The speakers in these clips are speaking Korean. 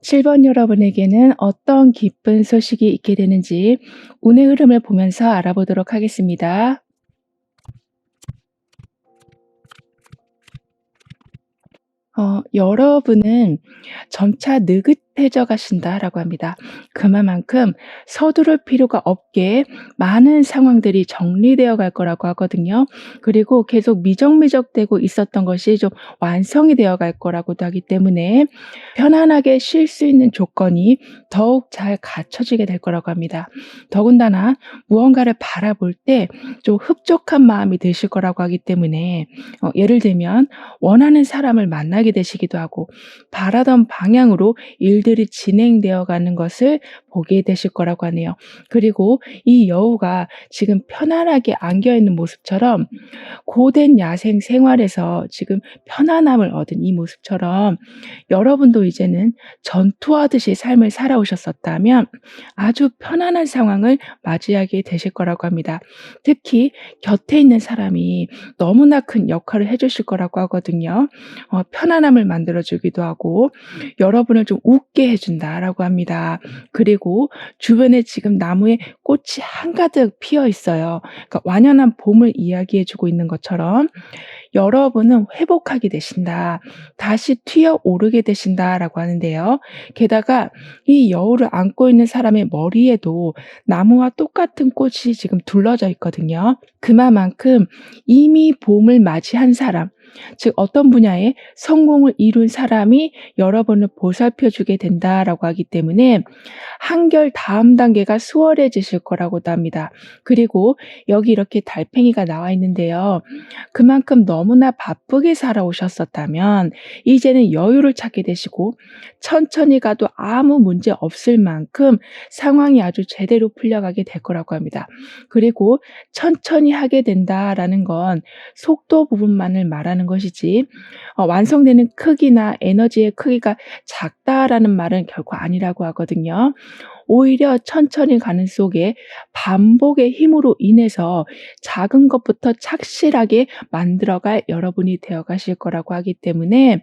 7번 여러분에게는 어떤 기쁜 소식이 있게 되는지 운의 흐름을 보면서 알아보도록 하겠습니다. 여러분은 점차 느긋해져 가신다라고 합니다. 그만큼 서두를 필요가 없게 많은 상황들이 정리되어 갈 거라고 하거든요. 그리고 계속 미적미적되고 있었던 것이 좀 완성이 되어 갈 거라고도 하기 때문에 편안하게 쉴 수 있는 조건이 더욱 잘 갖춰지게 될 거라고 합니다. 더군다나 무언가를 바라볼 때 좀 흡족한 마음이 드실 거라고 하기 때문에 예를 들면 원하는 사람을 만나게 되시기도 하고 바라던 방향으로 일들이 진행되어 가는 것을 보게 되실 거라고 하네요. 그리고 이 여우가 지금 편안하게 안겨 있는 모습처럼 고된 야생 생활에서 지금 편안함을 얻은 이 모습처럼 여러분도 이제는 전투하듯이 삶을 살아오셨었다면 아주 편안한 상황을 맞이하게 되실 거라고 합니다. 특히 곁에 있는 사람이 너무나 큰 역할을 해 주실 거라고 하거든요. 편안함을 만들어 주기도 하고 여러분을 좀 웃게 해 준다라고 합니다. 그리고 주변에 지금 나무에 꽃이 한가득 피어 있어요. 그러니까 완연한 봄을 이야기해 주고 있는 것처럼 여러분은 회복하게 되신다. 다시 튀어오르게 되신다라고 하는데요. 게다가 이 여우를 안고 있는 사람의 머리에도 나무와 똑같은 꽃이 지금 둘러져 있거든요. 그만큼 이미 봄을 맞이한 사람, 즉 어떤 분야에 성공을 이룬 사람이 여러분을 보살펴 주게 된다라고 하기 때문에 한결 다음 단계가 수월해지실 거라고도 합니다. 그리고 여기 이렇게 달팽이가 나와 있는데요. 그만큼 너무나 바쁘게 살아오셨었다면 이제는 여유를 찾게 되시고 천천히 가도 아무 문제 없을 만큼 상황이 아주 제대로 풀려가게 될 거라고 합니다. 그리고 천천히 하게 된다라는 건 속도 부분만을 말하는 것이지 완성되는 크기나 에너지의 크기가 작다라는 말은 결코 아니라고 하거든요. 오히려 천천히 가는 속에 반복의 힘으로 인해서 작은 것부터 착실하게 만들어갈 여러분이 되어 가실 거라고 하기 때문에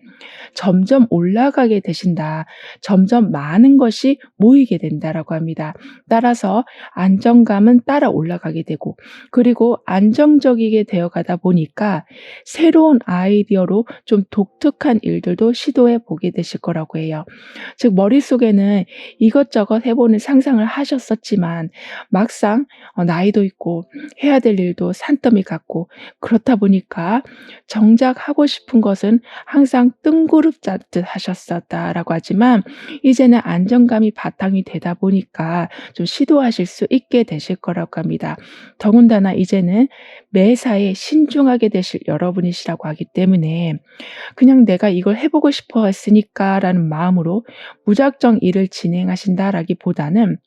점점 올라가게 되신다. 점점 많은 것이 모이게 된다라고 합니다. 따라서 안정감은 따라 올라가게 되고 그리고 안정적이게 되어 가다 보니까 새로운 아이디어로 좀 독특한 일들도 시도해 보게 되실 거라고 해요. 즉 머릿속에는 이것저것 해보는 상상을 하셨었지만 막상 나이도 있고 해야 될 일도 산더미 같고 그렇다 보니까 정작 하고 싶은 것은 항상 뜬구름 잡듯 하셨었다라고 하지만 이제는 안정감이 바탕이 되다 보니까 좀 시도하실 수 있게 되실 거라고 합니다. 더군다나 이제는 매사에 신중하게 되실 여러분이시라고 하기 때문에 그냥 내가 이걸 해보고 싶어 했으니까 라는 마음으로 무작정 일을 진행하신다라기보다 보다는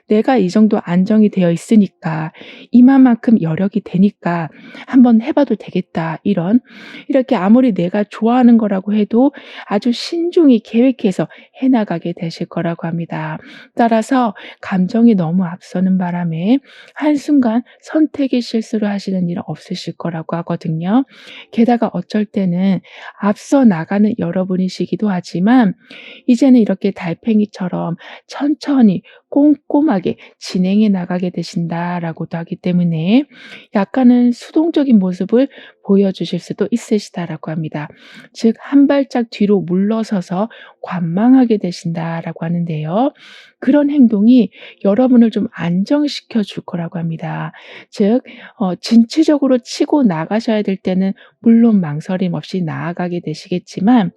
내가 이 정도 안정이 되어 있으니까 이만큼 여력이 되니까 '한번 해 봐도 되겠다.' 이렇게 아무리 내가 좋아하는 거라고 해도 아주 신중히 계획해서 해 나가게 되실 거라고 합니다. 따라서 감정이 너무 앞서는 바람에 한순간 선택의 실수를 하시는 일은 없으실 거라고 하거든요. 게다가 어쩔 때는 앞서 나가는 여러분이시기도 하지만 이제는 이렇게 달팽이처럼 천천히 꼼꼼하게 진행해 나가게 되신다라고도 하기 때문에 약간은 수동적인 모습을 보여주실 수도 있으시다라고 합니다. 즉, 한 발짝 뒤로 물러서서 관망하게 되신다라고 하는데요. 그런 행동이 여러분을 좀 안정시켜 줄 거라고 합니다. 즉, 진취적으로 치고 나가셔야 될 때는 물론 망설임 없이 나아가게 되시겠지만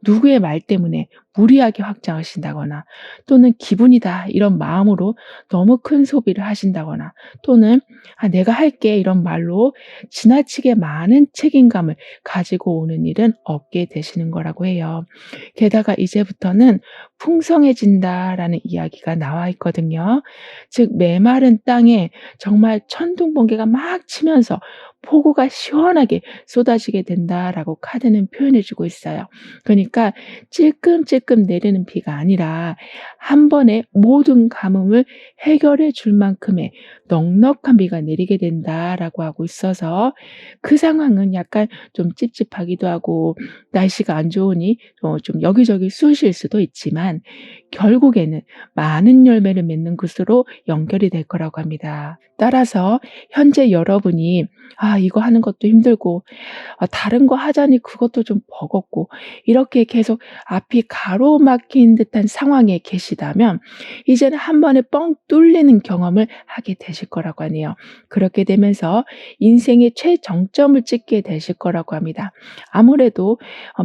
누구의 말 때문에 무리하게 확장하신다거나 또는 '기분이다.' 이런 마음으로 너무 큰 소비를 하신다거나 또는 '아 내가 할게.' 이런 말로 지나치게 많은 책임감을 가지고 오는 일은 없게 되시는 거라고 해요. 게다가 이제부터는 "풍성해진다."라는 이야기가 나와 있거든요. 즉 메마른 땅에 정말 천둥번개가 막 치면서 "폭우가 시원하게 쏟아지게 된다."라고 카드는 표현해 주고 있어요. 그러니까 찔끔찔끔 내리는 비가 아니라 한 번에 모든 가뭄을 해결해 줄 만큼의 넉넉한 비가 내리게 된다라고 하고 있어서 그 상황은 약간 좀 찝찝하기도 하고 날씨가 안 좋으니 좀 여기저기 쑤실 수도 있지만 결국에는 많은 열매를 맺는 것으로 연결이 될 거라고 합니다. 따라서 현재 여러분이 '아 이거 하는 것도 힘들고 다른 거 하자니 그것도 좀 버겁고 이렇게 계속 앞이 가로막힌 듯한 상황에 계시다면 이제는 한 번에 뻥 뚫리는 경험을 하게 되실 거라고 하네요. 그렇게 되면서 인생의 최정점을 찍게 되실 거라고 합니다. 아무래도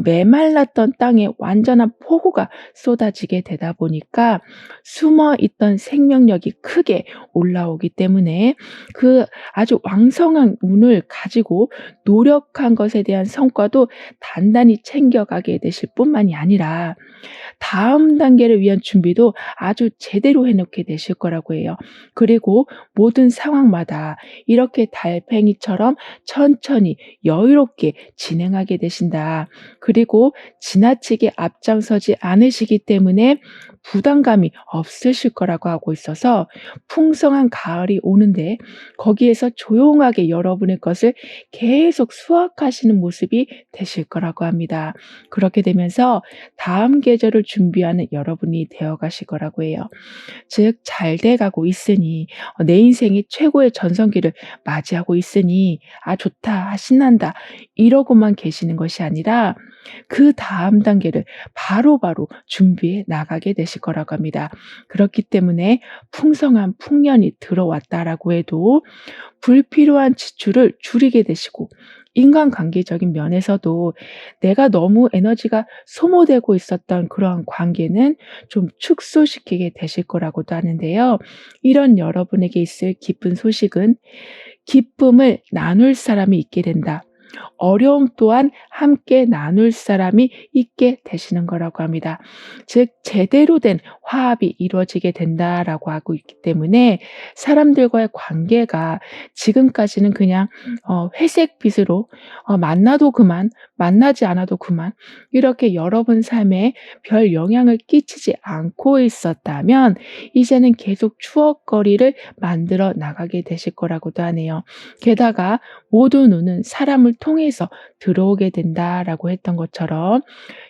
메말랐던 땅에 완전한 폭우가 쏟아지게 되다 보니까 숨어 있던 생명력이 크게 올라오기 때문에 그 아주 왕성한 운을 가지고 노력한 것에 대한 성과도 단단히 챙겨가게 되실 뿐만이 아니라 다음 단계를 위한 준비도 아주 제대로 해 놓게 되실 거라고 해요. 그리고 모든 상황마다 이렇게 달팽이처럼 천천히 여유롭게 진행하게 되신다. 그리고 지나치게 앞장서지 않으시기 때문에 부담감이 없으실 거라고 하고 있어서 풍성한 가을이 오는데 거기에서 조용하게 여러분의 것을 계속 수확하시는 모습이 되실 거라고 합니다. 그렇게 되면서 다음 계절을 준비하는 여러분이 되어 가실 거라고 해요. 즉 잘 돼 가고 있으니 내 인생의 최고의 전성기를 맞이하고 있으니 '아 좋다. 아 신난다.' 이러고만 계시는 것이 아니라 그다음 단계를 바로바로 준비해 나가게 되실 거라고 합니다. 그렇기 때문에 풍성한 풍년이 들어왔다라고 해도 불필요한 지출을 줄이게 되시고 인간관계적인 면에서도 내가 너무 에너지가 소모되고 있었던 그러한 관계는 좀 축소시키게 되실 거라고도 하는데요. 이런 여러분에게 있을 기쁜 소식은 기쁨을 나눌 사람이 있게 된다. 어려움 또한 함께 나눌 사람이 있게 되시는 거라고 합니다. 즉 제대로 된 화합이 이루어지게 된다라고 하고 있기 때문에 사람들과의 관계가 지금까지는 그냥 회색빛으로 만나도 그만, 만나지 않아도 그만 이렇게 여러분 삶에 별 영향을 끼치지 않고 있었다면 이제는 계속 추억거리를 만들어 나가게 되실 거라고도 하네요. 게다가 모든 운은 사람을 통해서 들어오게 된다라고 했던 것처럼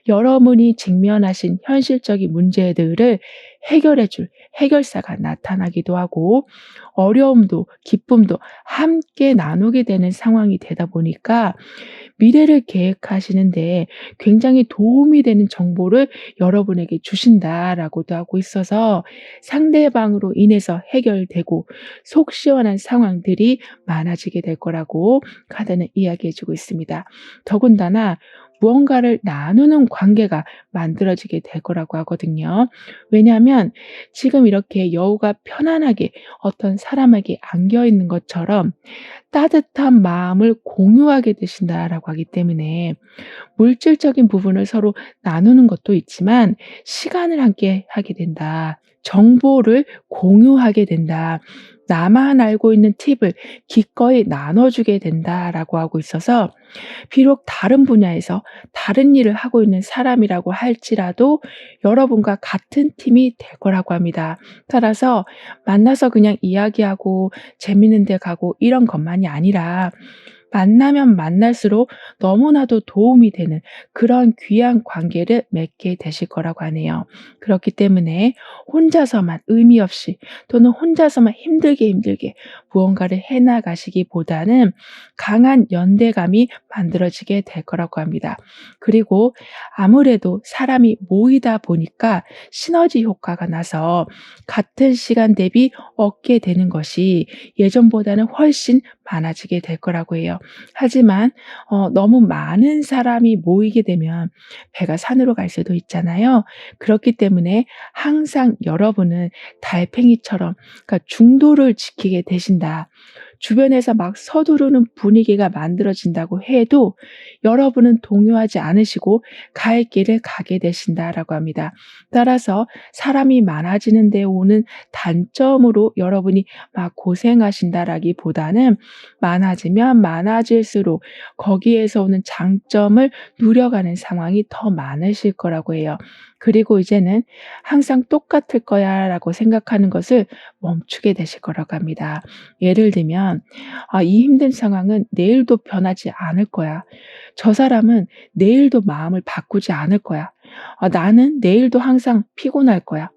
여러분이 직면하신 현실적인 문제들을 해결해 줄 해결사가 나타나기도 하고 어려움도 기쁨도 함께 나누게 되는 상황이 되다 보니까 미래를 계획하시는데 굉장히 도움이 되는 정보를 여러분에게 주신다라고도 하고 있어서 상대방으로 인해서 해결되고 속 시원한 상황들이 많아지게 될 거라고 카드는 이야기해 주고 있습니다. 더군다나 무언가를 나누는 관계가 만들어지게 될 거라고 하거든요. 왜냐하면 지금 이렇게 여우가 편안하게 어떤 사람에게 안겨 있는 것처럼 따뜻한 마음을 공유하게 되신다라고 하기 때문에 물질적인 부분을 서로 나누는 것도 있지만 시간을 함께 하게 된다. 정보를 공유하게 된다. 나만 알고 있는 팁을 기꺼이 나눠주게 된다라고 하고 있어서 비록 다른 분야에서 다른 일을 하고 있는 사람이라고 할지라도 여러분과 같은 팀이 될 거라고 합니다. 따라서 만나서 그냥 이야기하고 재밌는 데 가고 이런 것만이 아니라 만나면 만날수록 너무나도 도움이 되는 그런 귀한 관계를 맺게 되실 거라고 하네요. 그렇기 때문에 혼자서만 의미 없이 또는 혼자서만 힘들게 무언가를 해 나가시기보다는 강한 연대감이 만들어지게 될 거라고 합니다. 그리고 아무래도 사람이 모이다 보니까 시너지 효과가 나서 같은 시간 대비 얻게 되는 것이 예전보다는 훨씬 많아지게 될 거라고 해요. 하지만 너무 많은 사람이 모이게 되면 배가 산으로 갈 수도 있잖아요. 그렇기 때문에 항상 여러분은 달팽이처럼, 그러니까 중도를 지키게 되신다. 주변에서 막 서두르는 분위기가 만들어진다고 해도 여러분은 동요하지 않으시고 갈 길을 가게 되신다라고 합니다. 따라서 사람이 많아지는 데 오는 단점으로 여러분이 막 고생하신다라기보다는 많아지면 많아질수록 거기에서 오는 장점을 누려가는 상황이 더 많으실 거라고 해요. 그리고 이제는 '항상 똑같을 거야.'라고 생각하는 것을 멈추게 되실 거라고 합니다. 예를 들면 '아, 이 힘든 상황은 내일도 변하지 않을 거야. 저 사람은 내일도 마음을 바꾸지 않을 거야. 나는 내일도 항상 피곤할 거야.'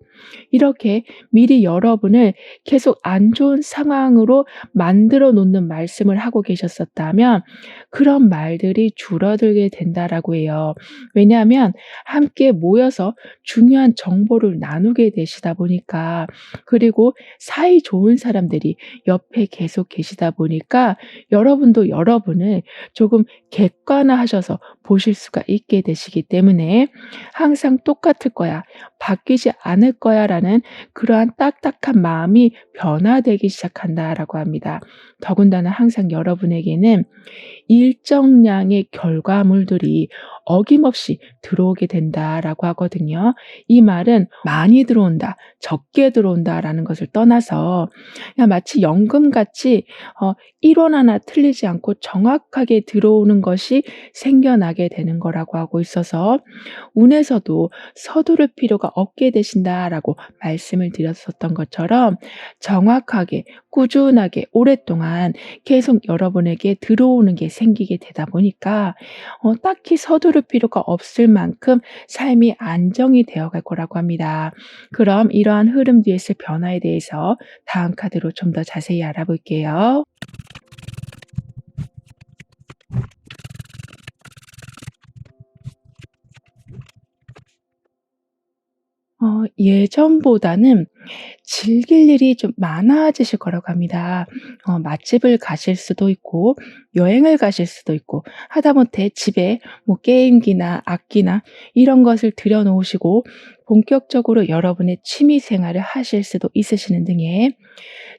이렇게 미리 여러분을 계속 안 좋은 상황으로 만들어 놓는 말씀을 하고 계셨었다면 그런 말들이 줄어들게 된다라고 해요. 왜냐하면 함께 모여서 중요한 정보를 나누게 되시다 보니까, 그리고 사이 좋은 사람들이 옆에 계속 계시다 보니까 여러분도 여러분을 조금 객관화하셔서 보실 수가 있게 되시기 때문에 '항상 똑같을 거야. 바뀌지 않을 거야.'라는 그러한 딱딱한 마음이 변화되기 시작한다라고 합니다. 더군다나 항상 여러분에게는 일정량의 결과물들이 어김없이 들어오게 된다라고 하거든요. 이 말은 많이 들어온다, 적게 들어온다라는 것을 떠나서 그냥 마치 연금같이 1원 하나 틀리지 않고 정확하게 들어오는 것이 생겨나게 되는 거라고 하고 있어서 운에서도 서두를 필요가 없게 되신다라고 말씀을 드렸었던 것처럼 정확하게 꾸준하게 오랫동안 계속 여러분에게 들어오는 게 생기게 되다 보니까 딱히 서두를 필요가 없을 만큼 삶이 안정이 되어 갈 거라고 합니다. 그럼 이러한 흐름 뒤에 있을 변화에 대해서 다음 카드로 좀 더 자세히 알아볼게요. 예전보다는 즐길 일이 좀 많아지실 거라고 합니다. 맛집을 가실 수도 있고 여행을 가실 수도 있고 하다못해 집에 뭐 게임기나 악기나 이런 것을 들여 놓으시고 본격적으로 여러분의 취미 생활을 하실 수도 있으시는 등의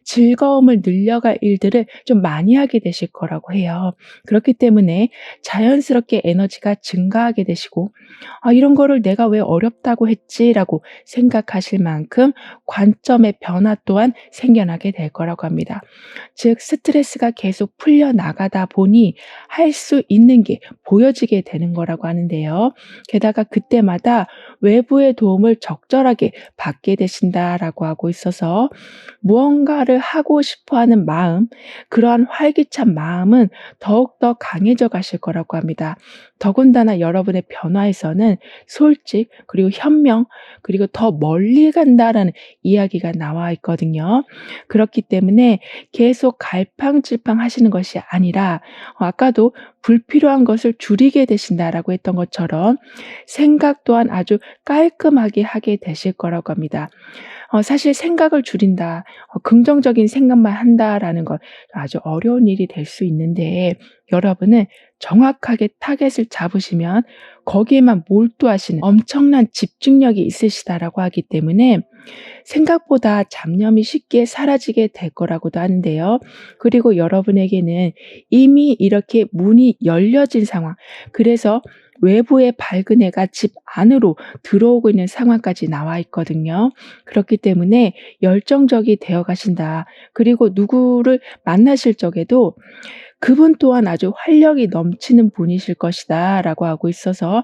즐거움을 늘려갈 일들을 좀 많이 하게 되실 거라고 해요. 그렇기 때문에 자연스럽게 에너지가 증가하게 되시고 '아, 이런 거를 내가 왜 어렵다고 했지?'라고 생각하실 만큼 관점의 변화 또한 생겨나게 될 거라고 합니다. 즉 스트레스가 계속 풀려나가다 보니 할 수 있는 게 보여지게 되는 거라고 하는데요. 게다가 그때마다 외부의 도움을 적절하게 받게 되신다라고 하고 있어서 무언가를 하고 싶어 하는 마음, 그러한 활기찬 마음은 더욱더 강해져 가실 거라고 합니다. 더군다나 여러분의 변화에서는 솔직 그리고 현명 그리고 더 멀리 간다라는 이야기가 나와 있거든요. 그렇기 때문에 계속 갈팡질팡 하시는 것이 아니라 아까도 불필요한 것을 줄이게 되신다라고 했던 것처럼 생각 또한 아주 깔끔하게 하게 되실 거라고 합니다. 사실 생각을 줄인다, 긍정적인 생각만 한다라는 건 아주 어려운 일이 될 수 있는데 여러분은 정확하게 타겟을 잡으시면 거기에만 몰두하시는 엄청난 집중력이 있으시다라고 하기 때문에 생각보다 잡념이 쉽게 사라지게 될 거라고도 하는데요. 그리고 여러분에게는 이미 이렇게 문이 열려진 상황, 그래서 외부의 밝은 해가 집 안으로 들어오고 있는 상황까지 나와 있거든요. 그렇기 때문에 열정적이 되어 가신다. 그리고 누구를 만나실 적에도 그분 또한 아주 활력이 넘치는 분이실 것이다 라고 하고 있어서,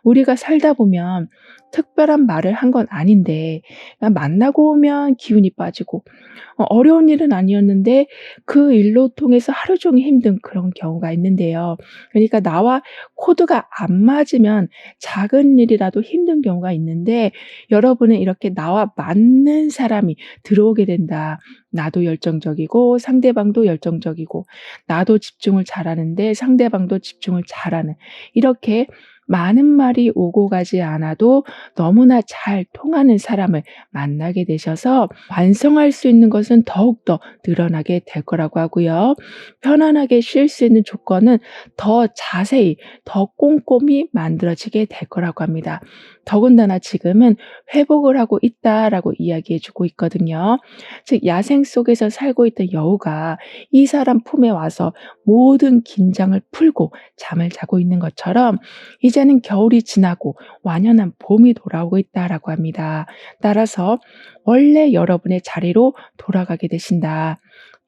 우리가 살다 보면 특별한 말을 한 건 아닌데 그냥 만나고 오면 기운이 빠지고, 어려운 일은 아니었는데 그 일로 통해서 하루 종일 힘든 그런 경우가 있는데요. 그러니까 나와 코드가 안 맞으면 작은 일이라도 힘든 경우가 있는데, 여러분은 이렇게 나와 맞는 사람이 들어오게 된다. 나도 열정적이고 상대방도 열정적이고, 나도 집중을 잘하는데 상대방도 집중을 잘하는, 이렇게 많은 말이 오고 가지 않아도 너무나 잘 통하는 사람을 만나게 되셔서 완성할 수 있는 것은 더욱더 늘어나게 될 거라고 하고요. 편안하게 쉴 수 있는 조건은 더 자세히, 더 꼼꼼히 만들어지게 될 거라고 합니다. 더군다나 지금은 회복을 하고 있다라고 이야기해 주고 있거든요. 즉 야생 속에서 살고 있던 여우가 이 사람 품에 와서 모든 긴장을 풀고 잠을 자고 있는 것처럼, 이제는 겨울이 지나고 완연한 봄이 돌아오고 있다라고 합니다. 따라서 원래 여러분의 자리로 돌아가게 되신다.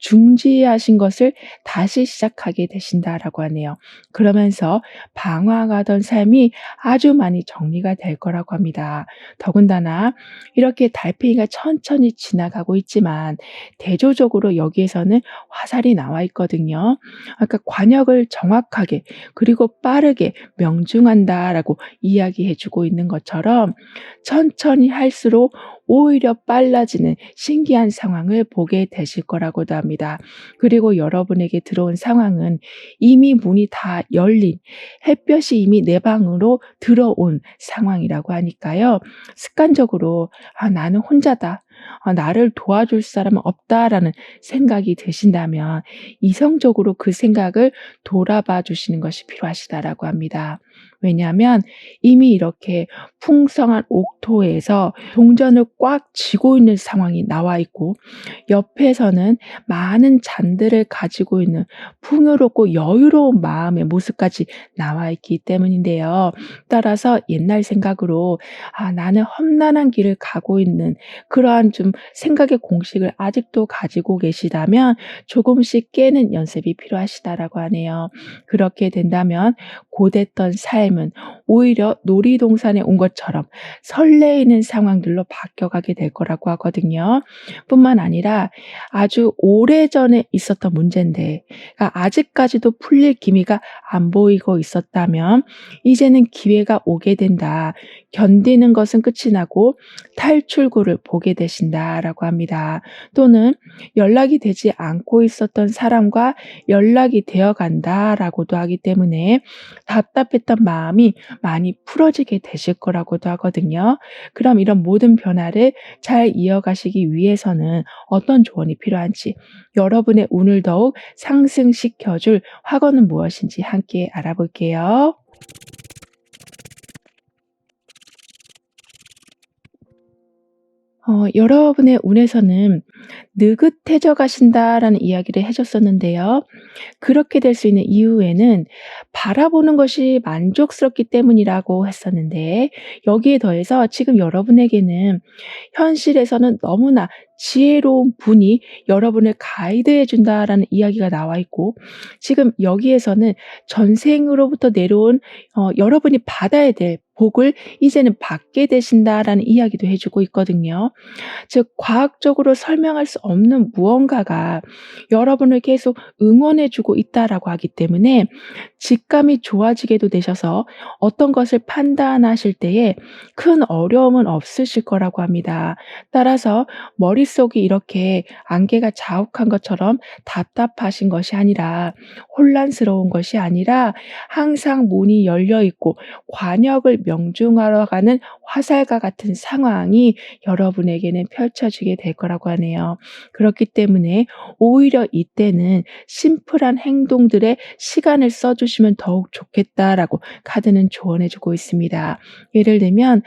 중지하신 것을 다시 시작하게 되신다라고 하네요. 그러면서 방황하던 삶이 아주 많이 정리가 될 거라고 합니다. 더군다나 이렇게 달팽이가 천천히 지나가고 있지만 대조적으로 여기에서는 화살이 나와 있거든요. 아까 관역을 정확하게 그리고 빠르게 명중한다라고 이야기해 주고 있는 것처럼, 천천히 할수록 오히려 빨라지는 신기한 상황을 보게 되실 거라고도 합니다. 그리고 여러분에게 들어온 상황은 이미 문이 다 열린, 햇볕이 이미 내 방으로 들어온 상황이라고 하니까요. 습관적으로 '아 나는 혼자다. 나를 도와줄 사람은 없다.'라는 생각이 드신다면 이성적으로 그 생각을 돌아봐 주시는 것이 필요하시다라고 합니다. 왜냐하면 이미 이렇게 풍성한 옥토에서 동전을 꽉 쥐고 있는 상황이 나와 있고, 옆에서는 많은 잔들을 가지고 있는 풍요롭고 여유로운 마음의 모습까지 나와 있기 때문인데요. 따라서 옛날 생각으로 '아 나는 험난한 길을 가고 있는' 그러한 좀 생각의 공식을 아직도 가지고 계시다면 조금씩 깨는 연습이 필요하시다라고 하네요. 그렇게 된다면 고됐던 삶은 오히려 놀이동산에 온 것처럼 설레이는 상황들로 바뀌어가게 될 거라고 하거든요. 뿐만 아니라 아주 오래전에 있었던 문제인데 아직까지도 풀릴 기미가 안 보이고 있었다면 이제는 기회가 오게 된다. 견디는 것은 끝이 나고 탈출구를 보게 되신다라고 합니다. 또는 연락이 되지 않고 있었던 사람과 연락이 되어 간다라고도 하기 때문에 답답했던 마음이 많이 풀어지게 되실 거라고도 하거든요. 그럼 이런 모든 변화를 잘 이어가시기 위해서는 어떤 조언이 필요한지, 여러분의 운을 더욱 상승시켜 줄 확언은 무엇인지 함께 알아볼게요. 여러분의 운에서는 느긋해져 가신다라는 이야기를 해 줬었는데요. 그렇게 될 수 있는 이유에는 바라보는 것이 만족스럽기 때문이라고 했었는데, 여기에 더해서 지금 여러분에게는 현실에서는 너무나 지혜로운 분이 여러분을 가이드해 준다라는 이야기가 나와 있고, 지금 여기에서는 전생으로부터 내려온 여러분이 받아야 될 복을 이제는 받게 되신다라는 이야기도 해 주고 있거든요. 즉 과학적으로 설명할 수 없는 무언가가 여러분을 계속 응원해 주고 있다라고 하기 때문에 직감이 좋아지게도 되셔서 어떤 것을 판단하실 때에 큰 어려움은 없으실 거라고 합니다. 따라서 머릿속이 이렇게 안개가 자욱한 것처럼 답답하신 것이 아니라 혼란스러운 것이 아니라 항상 문이 열려 있고 관역을 명중하러 가는 화살과 같은 상황이 여러분에게는 펼쳐지게 될 거라고 하네요. 그렇기 때문에 오히려 이때는 심플한 행동들에 시간을 써 주시면 더욱 좋겠다라고 카드는 조언해 주고 있습니다. 예를 들면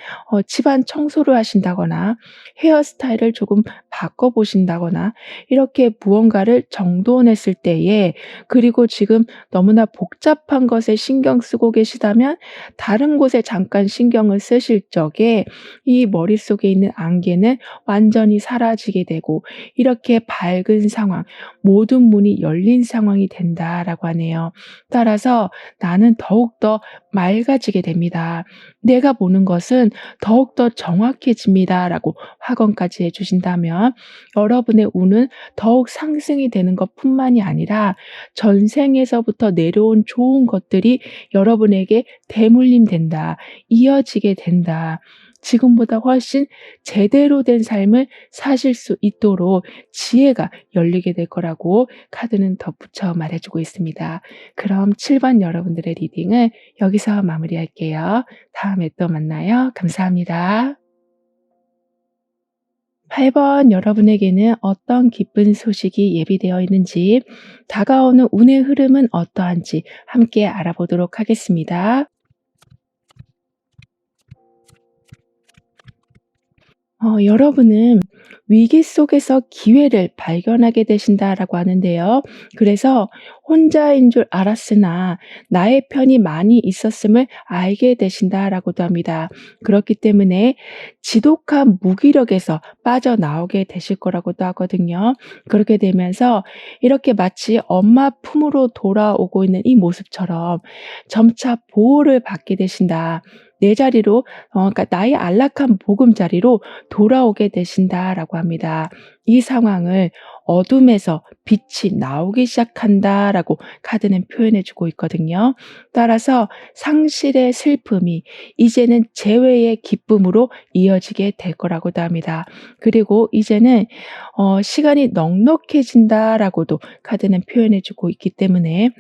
집안 청소를 하신다거나 헤어스타일을 조금 바꿔 보신다거나 이렇게 무언가를 정돈했을 때에, 그리고 지금 너무나 복잡한 것에 신경 쓰고 계시다면 다른 곳에 잠깐 신경을 쓰실 적에 이 머릿속에 있는 안개는 완전히 사라지게 되고 이렇게 밝은 상황, 모든 문이 열린 상황이 된다라고 하네요. 따라서 나는 더욱더 맑아지게 됩니다. 내가 보는 것은 더욱더 정확해집니다라고 확언까지 해 주신다면 여러분의 운은 더욱 상승이 되는 것뿐만이 아니라 전생에서부터 내려온 좋은 것들이 여러분에게 대물림된다, 이어지게 된다. 지금보다 훨씬 제대로 된 삶을 사실 수 있도록 지혜가 열리게 될 거라고 카드는 덧붙여 말해 주고 있습니다. 그럼 7번 여러분들의 리딩을 여기서 마무리할게요. 다음에 또 만나요. 감사합니다. 8번 여러분에게는 어떤 기쁜 소식이 예비되어 있는지, 다가오는 운의 흐름은 어떠한지 함께 알아보도록 하겠습니다. 여러분은 위기 속에서 기회를 발견하게 되신다라고 하는데요. 그래서 혼자인 줄 알았으나 나의 편이 많이 있었음을 알게 되신다라고도 합니다. 그렇기 때문에 지독한 무기력에서 빠져나오게 되실 거라고도 하거든요. 그렇게 되면서 이렇게 마치 엄마 품으로 돌아오고 있는 이 모습처럼 점차 보호를 받게 되신다. 내 자리로, 그러니까 나의 안락한 보금자리로 돌아오게 되신다라고 합니다. 이 상황을 어둠에서 빛이 나오기 시작한다라고 카드는 표현해 주고 있거든요. 따라서 상실의 슬픔이 이제는 재회의 기쁨으로 이어지게 될 거라고도 합니다. 그리고 이제는 시간이 넉넉해진다라고도 카드는 표현해 주고 있기 때문에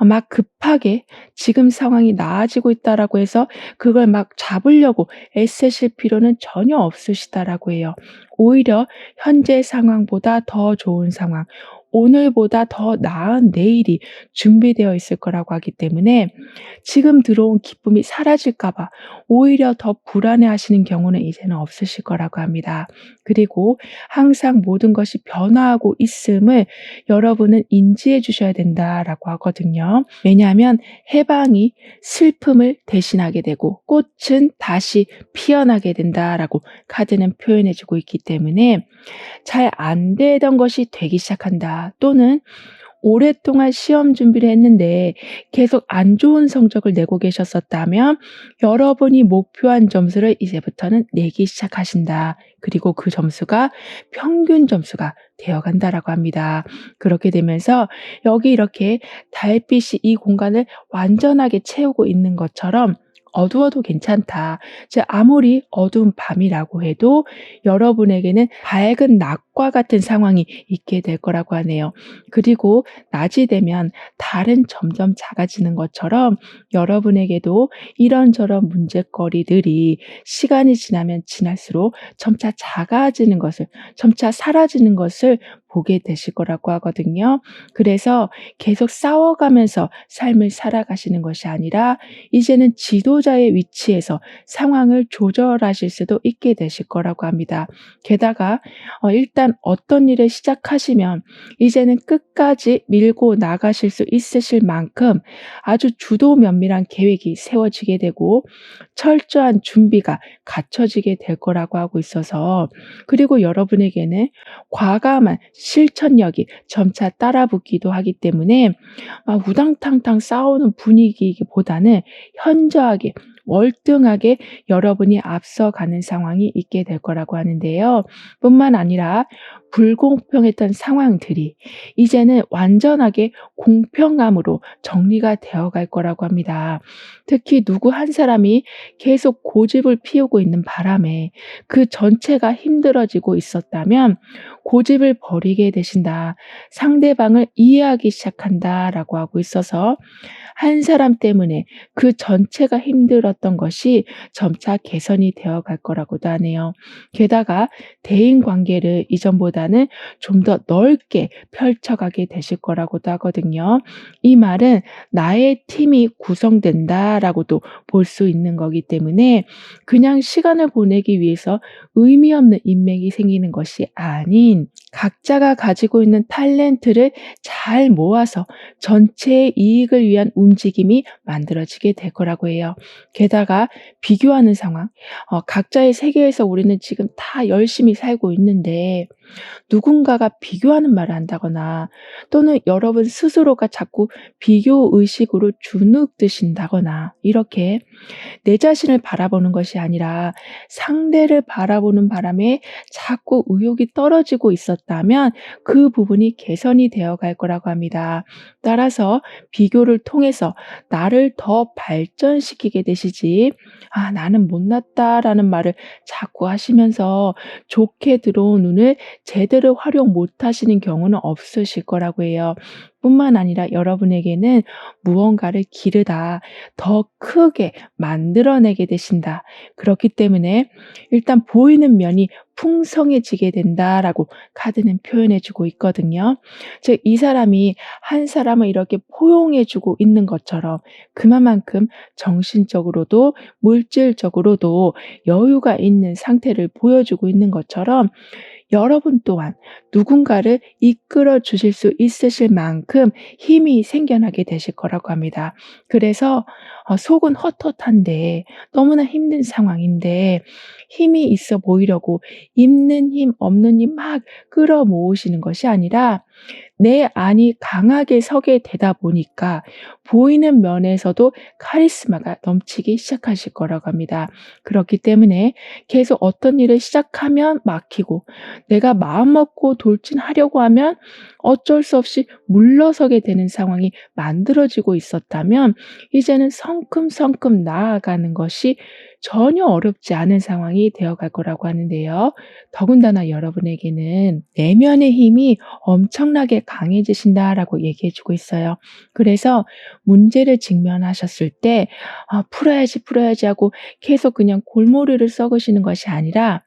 막 급하게 지금 상황이 나아지고 있다라고 해서 그걸 막 잡으려고 애쓰실 필요는 전혀 없으시다라고 해요. 오히려 현재 상황보다 더 좋은 상황, 오늘보다 더 나은 내일이 준비되어 있을 거라고 하기 때문에 지금 들어온 기쁨이 사라질까 봐 오히려 더 불안해하시는 경우는 이제는 없으실 거라고 합니다. 그리고 항상 모든 것이 변화하고 있음을 여러분은 인지해 주셔야 된다라고 하거든요. 왜냐하면 해방이 슬픔을 대신하게 되고 꽃은 다시 피어나게 된다라고 카드는 표현해 주고 있기 때문에 잘 안 되던 것이 되기 시작한다. 또는 오랫동안 시험 준비를 했는데 계속 안 좋은 성적을 내고 계셨었다면 여러분이 목표한 점수를 이제부터는 내기 시작하신다. 그리고 그 점수가 평균 점수가 되어 간다라고 합니다. 그렇게 되면서 여기 이렇게 달빛이 이 공간을 완전하게 채우고 있는 것처럼 어두워도 괜찮다. 즉 아무리 어두운 밤이라고 해도 여러분에게는 밝은 낮과 같은 상황이 있게 될 거라고 하네요. 그리고 낮이 되면 달은 점점 작아지는 것처럼 여러분에게도 이런저런 문제거리들이 시간이 지나면 지날수록 점차 작아지는 것을, 점차 사라지는 것을 보게 되실 거라고 하거든요. 그래서 계속 싸워가면서 삶을 살아가시는 것이 아니라 이제는 지도자의 위치에서 상황을 조절하실 수도 있게 되실 거라고 합니다. 게다가 일단 어떤 일을 시작하시면 이제는 끝까지 밀고 나가실 수 있으실 만큼 아주 주도 면밀한 계획이 세워지게 되고 철저한 준비가 갖춰지게 될 거라고 하고 있어서, 그리고 여러분에게는 과감한 실천력이 점차 따라붙기도 하기 때문에 막 우당탕탕 싸우는 분위기보다는 현저하게 월등하게 여러분이 앞서가는 상황이 있게 될 거라고 하는데요. 뿐만 아니라 불공평했던 상황들이 이제는 완전하게 공평함으로 정리가 되어 갈 거라고 합니다. 특히 누구 한 사람이 계속 고집을 피우고 있는 바람에 그 전체가 힘들어지고 있었다면 고집을 버리게 되신다. 상대방을 이해하기 시작한다라고 하고 있어서 한 사람 때문에 그 전체가 힘들었던 것이 점차 개선이 되어 갈 거라고도 하네요. 게다가 대인 관계를 이전보다는 좀 더 넓게 펼쳐가게 되실 거라고도 하거든요. 이 말은 나의 팀이 구성된다라고도 볼 수 있는 거기 때문에 그냥 시간을 보내기 위해서 의미 없는 인맥이 생기는 것이 아닌 각자가 가지고 있는 탤런트를 잘 모아서 전체의 이익을 위한 움직임이 만들어지게 될 거라고 해요. 게다가 비교하는 상황, 각자의 세계에서 우리는 지금 다 열심히 살고 있는데 누군가가 비교하는 말을 한다거나 또는 여러분 스스로가 자꾸 비교 의식으로 주눅드신다거나 이렇게 내 자신을 바라보는 것이 아니라 상대를 바라보는 바람에 자꾸 의욕이 떨어지고 있었다면 그 부분이 개선이 되어 갈 거라고 합니다. 따라서 비교를 통해서 나를 더 발전시키게 되시지, 아, 나는 못났다라는 말을 자꾸 하시면서 좋게 들어온 운을 제대로 활용 못 하시는 경우는 없으실 거라고 해요. 뿐만 아니라 여러분에게는 무언가를 기르다 더 크게 만들어내게 되신다. 그렇기 때문에 일단 보이는 면이 풍성해지게 된다라고 카드는 표현해 주고 있거든요. 즉, 이 사람이 한 사람을 이렇게 포용해 주고 있는 것처럼 그만큼 정신적으로도 물질적으로도 여유가 있는 상태를 보여주고 있는 것처럼 여러분 또한 누군가를 이끌어 주실 수 있으실 만큼 힘이 생겨나게 되실 거라고 합니다. 그래서 속은 헛헛한데 너무나 힘든 상황인데 힘이 있어 보이려고 있는 힘 없는 힘 막 끌어모으시는 것이 아니라 내 안이 강하게 서게 되다 보니까 보이는 면에서도 카리스마가 넘치기 시작하실 거라고 합니다. 그렇기 때문에 계속 어떤 일을 시작하면 막히고 내가 마음먹고 돌진하려고 하면 어쩔 수 없이 물러서게 되는 상황이 만들어지고 있었다면 이제는 성큼성큼 나아가는 것이 전혀 어렵지 않은 상황이 되어갈 거라고 하는데요. 더군다나 여러분에게는 내면의 힘이 엄청나게 강해지신다라고 얘기해 주고 있어요. 그래서 문제를 직면하셨을 때 풀어야지 하고 계속 그냥 골머리를 썩으시는 것이 아니라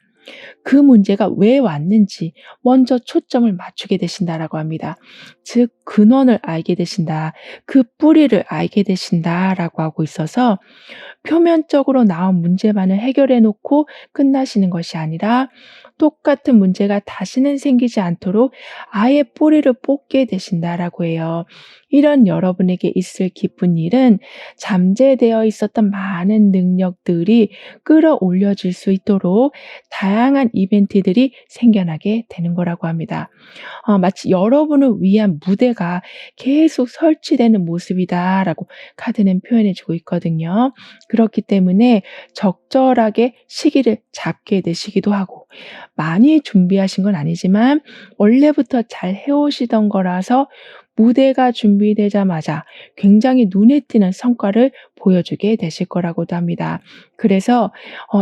그 문제가 왜 왔는지 먼저 초점을 맞추게 되신다라고 합니다. 즉 근원을 알게 되신다. 그 뿌리를 알게 되신다라고 하고 있어서 표면적으로 나온 문제만을 해결해 놓고 끝나시는 것이 아니라 똑같은 문제가 다시는 생기지 않도록 아예 뿌리를 뽑게 되신다라고 해요. 이런 여러분에게 있을 기쁜 일은 잠재되어 있었던 많은 능력들이 끌어올려질 수 있도록 다양한 이벤트들이 생겨나게 되는 거라고 합니다. 마치 여러분을 위한 무대가 계속 설치되는 모습이다라고 카드는 표현해 주고 있거든요. 그렇기 때문에 적절하게 시기를 잡게 되시기도 하고 많이 준비하신 건 아니지만 원래부터 잘 해오시던 거라서 무대가 준비되자마자 굉장히 눈에 띄는 성과를 보여주게 되실 거라고도 합니다. 그래서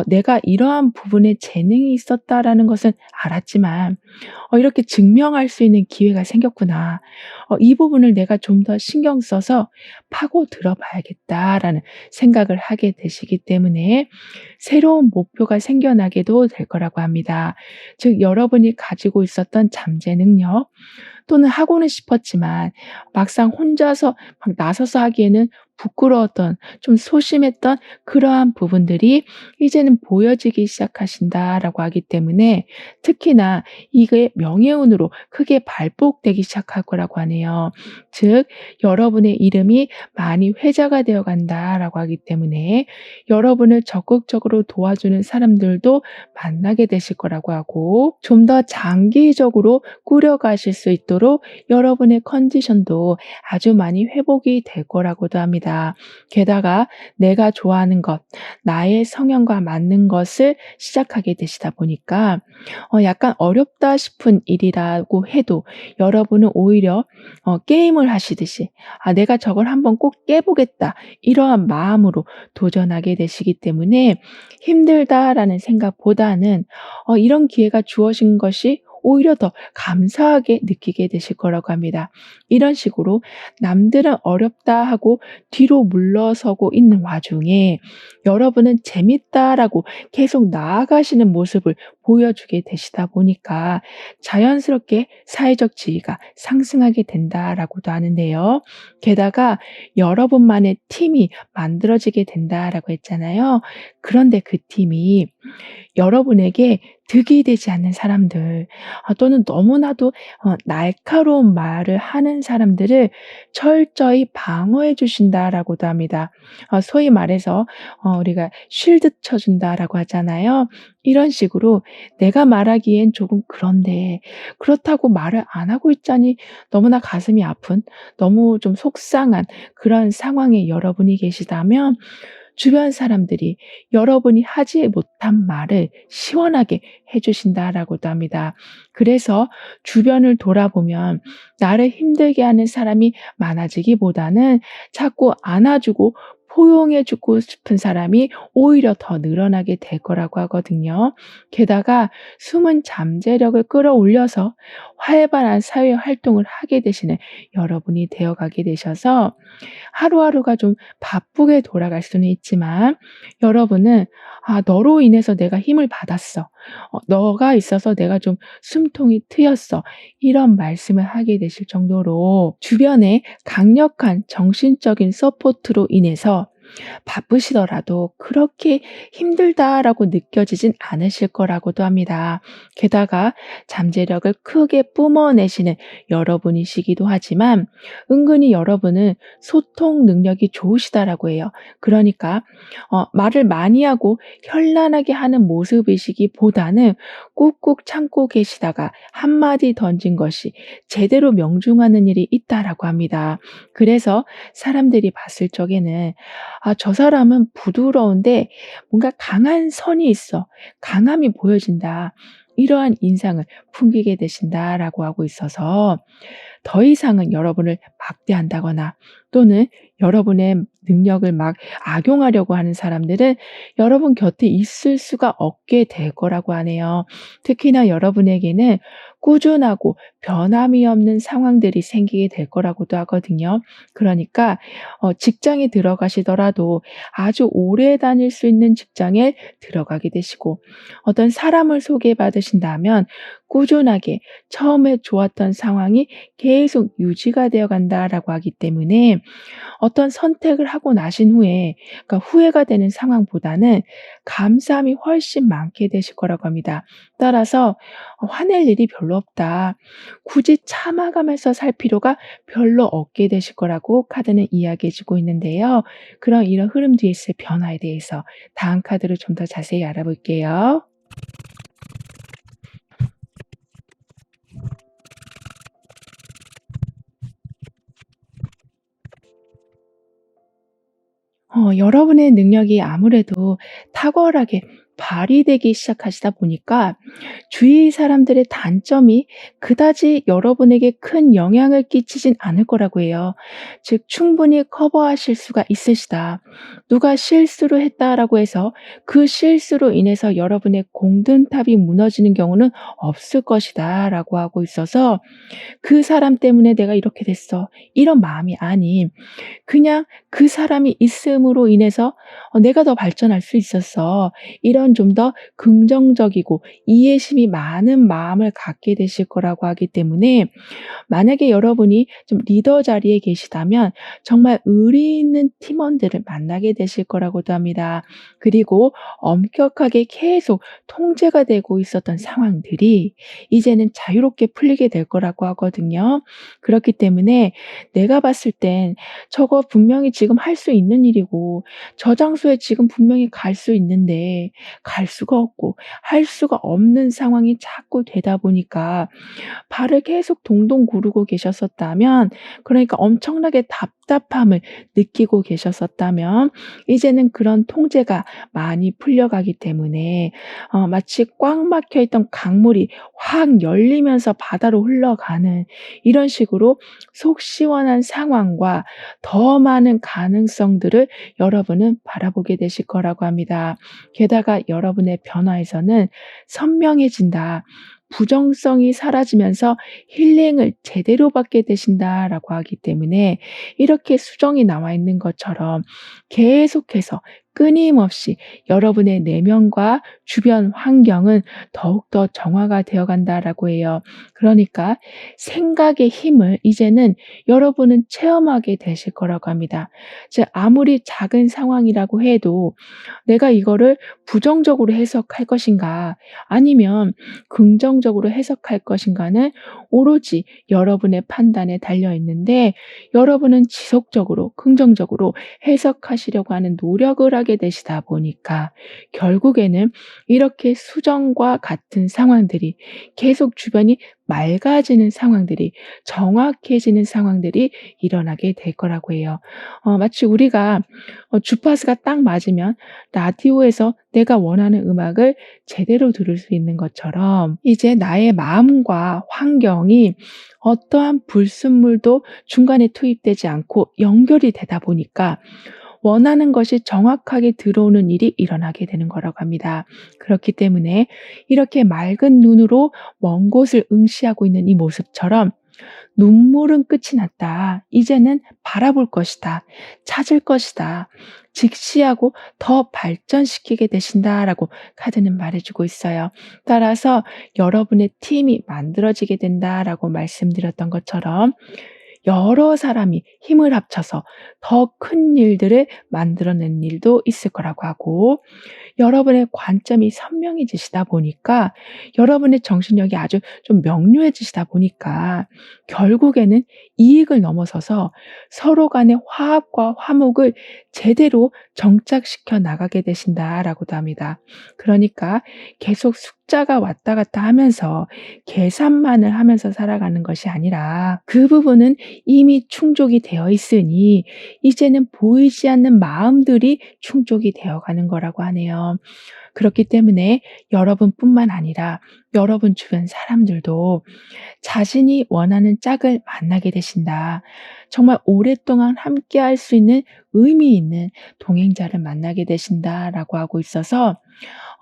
내가 이러한 부분에 재능이 있었다라는 것은 알았지만 이렇게 증명할 수 있는 기회가 생겼구나. 이 부분을 내가 좀 더 신경 써서 파고들어 봐야겠다라는 생각을 하게 되시기 때문에 새로운 목표가 생겨나게도 될 거라고 합니다. 즉 여러분이 가지고 있었던 잠재 능력 또는 하고는 싶었지만 막상 혼자서 막 나서서 하기에는 부끄러웠던 좀 소심했던 그러한 부분들이 이제는 보여지기 시작하신다라고 하기 때문에 특히나 이게 명예운으로 크게 발복되기 시작할 거라고 하네요. 즉 여러분의 이름이 많이 회자가 되어 간다라고 하기 때문에 여러분을 적극적으로 도와주는 사람들도 만나게 되실 거라고 하고 좀 더 장기적으로 꾸려가실 수 있도록 여러분의 컨디션도 아주 많이 회복이 될 거라고도 합니다. 합니다. 게다가 내가 좋아하는 것, 나의 성향과 맞는 것을 시작하게 되시다 보니까 약간 어렵다 싶은 일이라고 해도 여러분은 오히려 게임을 하시듯이 '아 내가 저걸 한번 꼭 깨 보겠다.' 이러한 마음으로 도전하게 되시기 때문에 '힘들다.'라는 생각보다는 이런 기회가 주어진 것이 오히려 더 감사하게 느끼게 되실 거라고 합니다. 이런 식으로 남들은 어렵다 하고 뒤로 물러서고 있는 와중에 여러분은 재밌다라고 계속 나아가시는 모습을 보여주게 되시다 보니까 자연스럽게 사회적 지위가 상승하게 된다라고도 하는데요. 게다가 여러분만의 팀이 만들어지게 된다라고 했잖아요. 그런데 그 팀이 여러분에게 득이 되지 않는 사람들 또는 너무나도 날카로운 말을 하는 사람들을 철저히 방어해 주신다라고도 합니다. 소위 말해서 우리가 쉴드 쳐 준다라고 하잖아요. 이런 식으로 "내가 말하기엔 조금 그런데 그렇다고 말을 안 하고 있자니." 너무나 가슴이 아픈 너무 좀 속상한 그런 상황에 여러분이 계시다면 주변 사람들이 여러분이 하지 못한 말을 시원하게 해 주신다라고도 합니다. 그래서 주변을 돌아보면 나를 힘들게 하는 사람이 많아지기보다는 자꾸 안아 주고 포용해 주고 싶은 사람이 오히려 더 늘어나게 될 거라고 하거든요. 게다가 숨은 잠재력을 끌어올려서 활발한 사회 활동을 하게 되시는 여러분이 되어 가게 되셔서 하루하루가 좀 바쁘게 돌아갈 수는 있지만 여러분은 '아 너로 인해서 내가 힘을 받았어. 너가 있어서 내가 좀 숨통이 트였어.' 이런 말씀을 하게 되실 정도로 주변에 강력한 정신적인 서포트로 인해서 바쁘시더라도 그렇게 힘들다라고 느껴지진 않으실 거라고도 합니다. 게다가 잠재력을 크게 뿜어내시는 여러분이시기도 하지만 은근히 여러분은 소통 능력이 좋으시다라고 해요. 그러니까 말을 많이 하고 현란하게 하는 모습이시기보다는 꾹꾹 참고 계시다가 한마디 던진 것이 제대로 명중하는 일이 있다라고 합니다. 그래서 사람들이 봤을 적에는 '아 저 사람은 부드러운데 뭔가 강한 선이 있어. 강함이 보여진다.' 이러한 인상을 풍기게 되신다라고 하고 있어서 더 이상은 여러분을 막대한다거나 또는 여러분의 능력을 막 악용하려고 하는 사람들은 여러분 곁에 있을 수가 없게 될 거라고 하네요. 특히나 여러분에게는 꾸준하고 변함이 없는 상황들이 생기게 될 거라고도 하거든요. 그러니까 직장에 들어가시더라도 아주 오래 다닐 수 있는 직장에 들어가게 되시고 어떤 사람을 소개받으신다면 꾸준하게 처음에 좋았던 상황이 계속 유지가 되어 간다라고 하기 때문에 어떤 선택을 하고 나신 후에 그러니까 후회가 되는 상황보다는 감사함이 훨씬 많게 되실 거라고 합니다. 따라서 '화낼 일이 별로 없다. 굳이 참아가면서 살 필요가 별로 없게 되실 거라고 카드는 이야기해 주고 있는데요. 그럼 이런 흐름 뒤에 있을 변화에 대해서 다음 카드로 좀 더 자세히 알아볼게요. 여러분의 능력이 아무래도 탁월하게 발휘되기 시작하시다 보니까 주위 사람들의 단점이 그다지 여러분에게 큰 영향을 끼치진 않을 거라고 해요. 즉 충분히 커버하실 수가 있으시다. 누가 실수를 했다라고 해서 그 실수로 인해서 여러분의 공든탑이 무너지는 경우는 없을 것이다라고 하고 있어서 '그 사람 때문에 내가 이렇게 됐어.' 이런 마음이 아닌 그냥 '그 사람이 있음으로 인해서 내가 더 발전할 수 있었어.' 이런 좀 더 긍정적이고 이해심이 많은 마음을 갖게 되실 거라고 하기 때문에 만약에 여러분이 좀 리더 자리에 계시다면 정말 의리 있는 팀원들을 만나게 되실 거라고도 합니다. 그리고 엄격하게 계속 통제가 되고 있었던 상황들이 이제는 자유롭게 풀리게 될 거라고 하거든요. 그렇기 때문에 내가 봤을 땐 저거 분명히 지금 할 수 있는 일이고 저 장소에 지금 분명히 갈 수 있는데 갈 수가 없고 할 수가 없는 상황이 자꾸 되다 보니까 발을 계속 동동 누르고 계셨었다면, 그러니까 엄청나게 답답함을 느끼고 계셨었다면, 이제는 그런 통제가 많이 풀려가기 때문에 마치 꽉 막혀 있던 강물이 확 열리면서 바다로 흘러가는, 이런 식으로 속 시원한 상황과 더 많은 가능성들을 여러분은 바라보게 되실 거라고 합니다. 게다가 여러분의 변화에서는 선명해진다, 부정성이 사라지면서 힐링을 제대로 받게 되신다라고 하기 때문에, 이렇게 수정이 나와 있는 것처럼 계속해서 끊임없이 여러분의 내면과 주변 환경은 더욱더 정화가 되어 간다라고 해요. 그러니까 생각의 힘을 이제는 여러분은 체험하게 되실 거라고 합니다. 즉, 아무리 작은 상황이라고 해도 내가 이거를 부정적으로 해석할 것인가, 아니면 긍정적으로 해석할 것인가는 오로지 여러분의 판단에 달려 있는데, 여러분은 지속적으로 긍정적으로 해석하시려고 하는 노력을 하게 되시다 보니까 결국에는 이렇게 수정과 같은 상황들이, 계속 주변이 맑아지는 상황들이, 정확해지는 상황들이 일어나게 될 거라고 해요. 마치 우리가 주파수가 딱 맞으면 라디오에서 내가 원하는 음악을 제대로 들을 수 있는 것처럼, 이제 나의 마음과 환경이 어떠한 불순물도 중간에 투입되지 않고 연결이 되다 보니까 원하는 것이 정확하게 들어오는 일이 일어나게 되는 거라고 합니다. 그렇기 때문에 이렇게 맑은 눈으로 먼 곳을 응시하고 있는 이 모습처럼, 눈물은 끝이 났다, 이제는 바라볼 것이다, 찾을 것이다, 직시하고 더 발전시키게 되신다라고 카드는 말해주고 있어요. 따라서 여러분의 팀이 만들어지게 된다라고 말씀드렸던 것처럼, 여러 사람이 힘을 합쳐서 더 큰 일들을 만들어낸 일도 있을 거라고 하고, 여러분의 관점이 선명해지시다 보니까, 여러분의 정신력이 아주 좀 명료해지시다 보니까 결국에는 이익을 넘어서서 서로 간의 화합과 화목을 제대로 정착시켜 나가게 되신다라고도 합니다. 그러니까 계속 숫자가 왔다 갔다 하면서 계산만을 하면서 살아가는 것이 아니라, 그 부분은 이미 충족이 되어 있으니 이제는 보이지 않는 마음들이 충족이 되어 가는 거라고 하네요. 그렇기 때문에 여러분뿐만 아니라 여러분 주변 사람들도 자신이 원하는 짝을 만나게 되신다, 정말 오랫동안 함께 할 수 있는 의미 있는 동행자를 만나게 되신다라고 하고 있어서,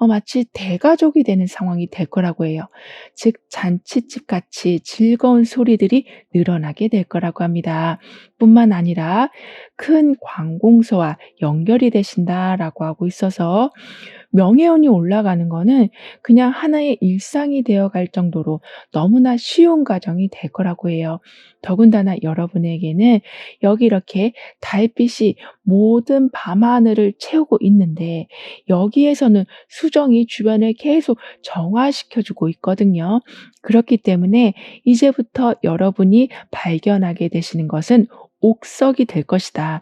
마치 대가족이 되는 상황이 될 거라고 해요. 즉, 잔치집 같이 즐거운 소리들이 늘어나게 될 거라고 합니다. 뿐만 아니라 큰 관공서와 연결이 되신다라고 하고 있어서, 명예혼이 올라가는 거는 그냥 하나의 일상이 되어 갈 정도로 너무나 쉬운 과정이 될 거라고 해요. 더군다나 여러분에게는 여기 이렇게 달빛이 모든 밤하늘을 채우고 있는데, 여기에서는 수정이 주변을 계속 정화시켜 주고 있거든요. 그렇기 때문에 이제부터 여러분이 발견하게 되시는 것은 옥석이 될 것이다,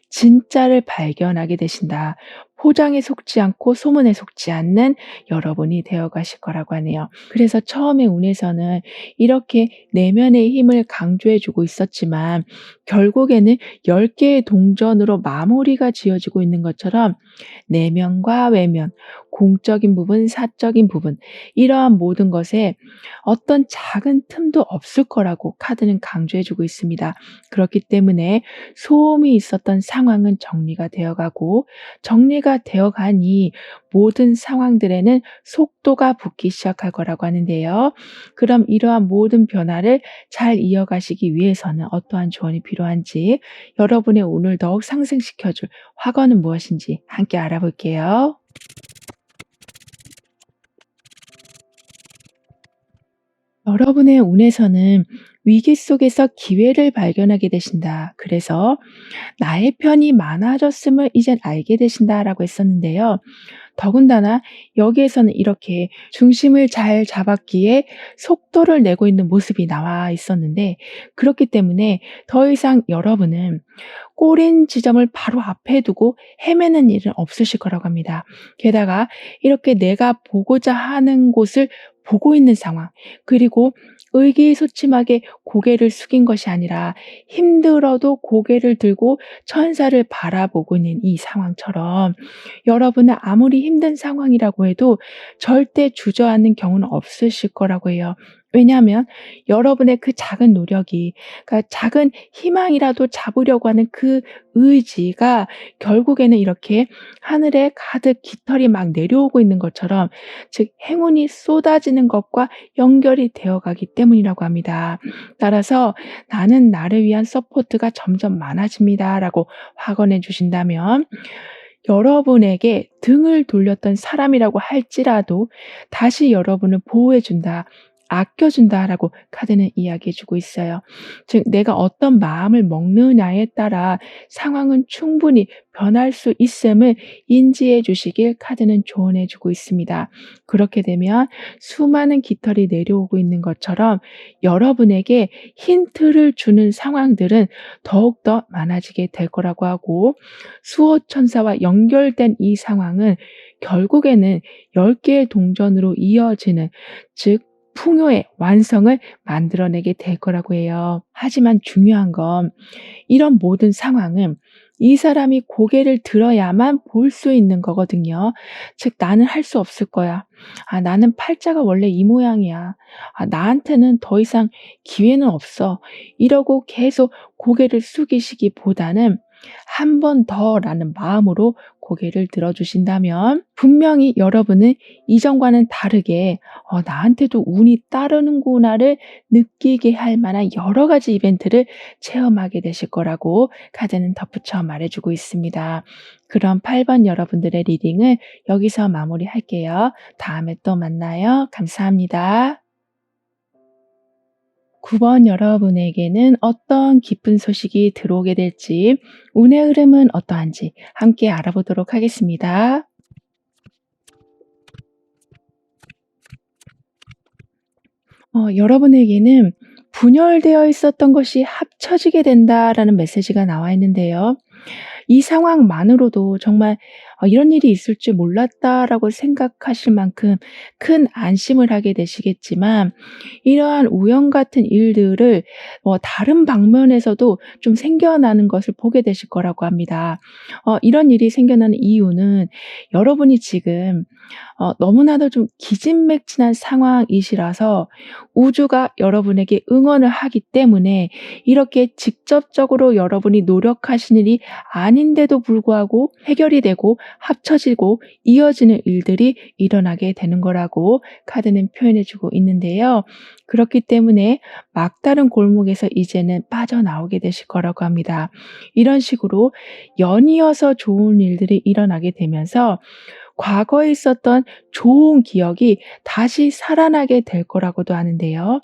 진짜를 발견하게 되신다, 포장에 속지 않고 소문에 속지 않는 여러분이 되어 가실 거라고 하네요. 그래서 처음에 운에서는 이렇게 내면의 힘을 강조해 주고 있었지만, 결국에는 10개의 동전으로 마무리가 지어지고 있는 것처럼, 내면과 외면, 공적인 부분, 사적인 부분, 이러한 모든 것에 어떤 작은 틈도 없을 거라고 카드는 강조해 주고 있습니다. 그렇기 때문에 소음이 있었던 상황은 정리가 되어가고, 정리가 되어가니 모든 상황들에는 속도가 붙기 시작할 거라고 하는데요. 그럼 이러한 모든 변화를 잘 이어가시기 위해서는 어떠한 조언이 필요한지, 여러분의 운을 더욱 상승시켜줄 화건은 무엇인지 함께 알아볼게요. 여러분의 운에서는 위기 속에서 기회를 발견하게 되신다, 그래서 나의 편이 많아졌음을 이젠 알게 되신다라고 했었는데요. 더군다나 여기에서는 이렇게 중심을 잘 잡았기에 속도를 내고 있는 모습이 나와 있었는데, 그렇기 때문에 더 이상 여러분은 꼬린 지점을 바로 앞에 두고 헤매는 일은 없으실 거라고 합니다. 게다가 이렇게 내가 보고자 하는 곳을 보고 있는 상황, 그리고 의기소침하게 고개를 숙인 것이 아니라 힘들어도 고개를 들고 천사를 바라보고 있는 이 상황처럼 여러분은 아무리 힘든 상황이라고 해도 절대 주저앉는 경우는 없으실 거라고 해요. 왜냐하면 여러분의 그 작은 노력이, 그러니까 작은 희망이라도 잡으려고 하는 그 의지가 결국에는 이렇게 하늘에 가득 깃털이 막 내려오고 있는 것처럼, 즉 행운이 쏟아지는 것과 연결이 되어 가기 때문이라고 합니다. 따라서 "나는 나를 위한 서포트가 점점 많아집니다."라고 확언해 주신다면, 여러분에게 등을 돌렸던 사람이라고 할지라도 다시 여러분을 보호해 준다, 아껴 준다라고 카드는 이야기해 주고 있어요. 즉 내가 어떤 마음을 먹느냐에 따라 상황은 충분히 변할 수 있음을 인지해 주시길 카드는 조언해 주고 있습니다. 그렇게 되면 수많은 깃털이 내려오고 있는 것처럼 여러분에게 힌트를 주는 상황들은 더욱더 많아지게 될 거라고 하고, 수호천사와 연결된 이 상황은 결국에는 10개의 동전으로 이어지는, 즉 풍요의 완성을 만들어내게 될 거라고 해요. 하지만 중요한 건 이런 모든 상황은 이 사람이 고개를 들어야만 볼 수 있는 거거든요. 즉 "나는 할 수 없을 거야. 아 나는 팔자가 원래 이 모양이야. 아 나한테는 더 이상 기회는 없어." 이러고 계속 고개를 숙이시기보다는 한 번 더라는 마음으로 고개를 들어 주신다면, 분명히 여러분은 이전과는 다르게 '나한테도 운이 따르는구나.'를 느끼게 할 만한 여러 가지 이벤트를 체험하게 되실 거라고 카드는 덧붙여 말해 주고 있습니다. 그럼 8번 여러분들의 리딩을 여기서 마무리할게요. 다음에 또 만나요. 감사합니다. 9번 여러분에게는 어떤 기쁜 소식이 들어오게 될지, 운의 흐름은 어떠한지 함께 알아보도록 하겠습니다. 여러분에게는 "분열되어 있었던 것이 합쳐지게 된다."라는 메시지가 나와 있는데요. 이 상황만으로도 정말 '이런 일이 있을 줄 몰랐다.'라고 생각하실 만큼 큰 안심을 하게 되시겠지만, 이러한 우연 같은 일들을 다른 방면에서도 좀 생겨나는 것을 보게 되실 거라고 합니다. 이런 일이 생겨나는 이유는 여러분이 지금 너무나도 좀 기진맥진한 상황이시라서 우주가 여러분에게 응원을 하기 때문에 이렇게 직접적으로 여러분이 노력하신 일이 아닌데도 불구하고 해결이 되고 합쳐지고 이어지는 일들이 일어나게 되는 거라고 카드는 표현해 주고 있는데요. 그렇기 때문에 막다른 골목에서 이제는 빠져나오게 되실 거라고 합니다. 이런 식으로 연이어서 좋은 일들이 일어나게 되면서 과거에 있었던 좋은 기억이 다시 살아나게 될 거라고도 하는데요.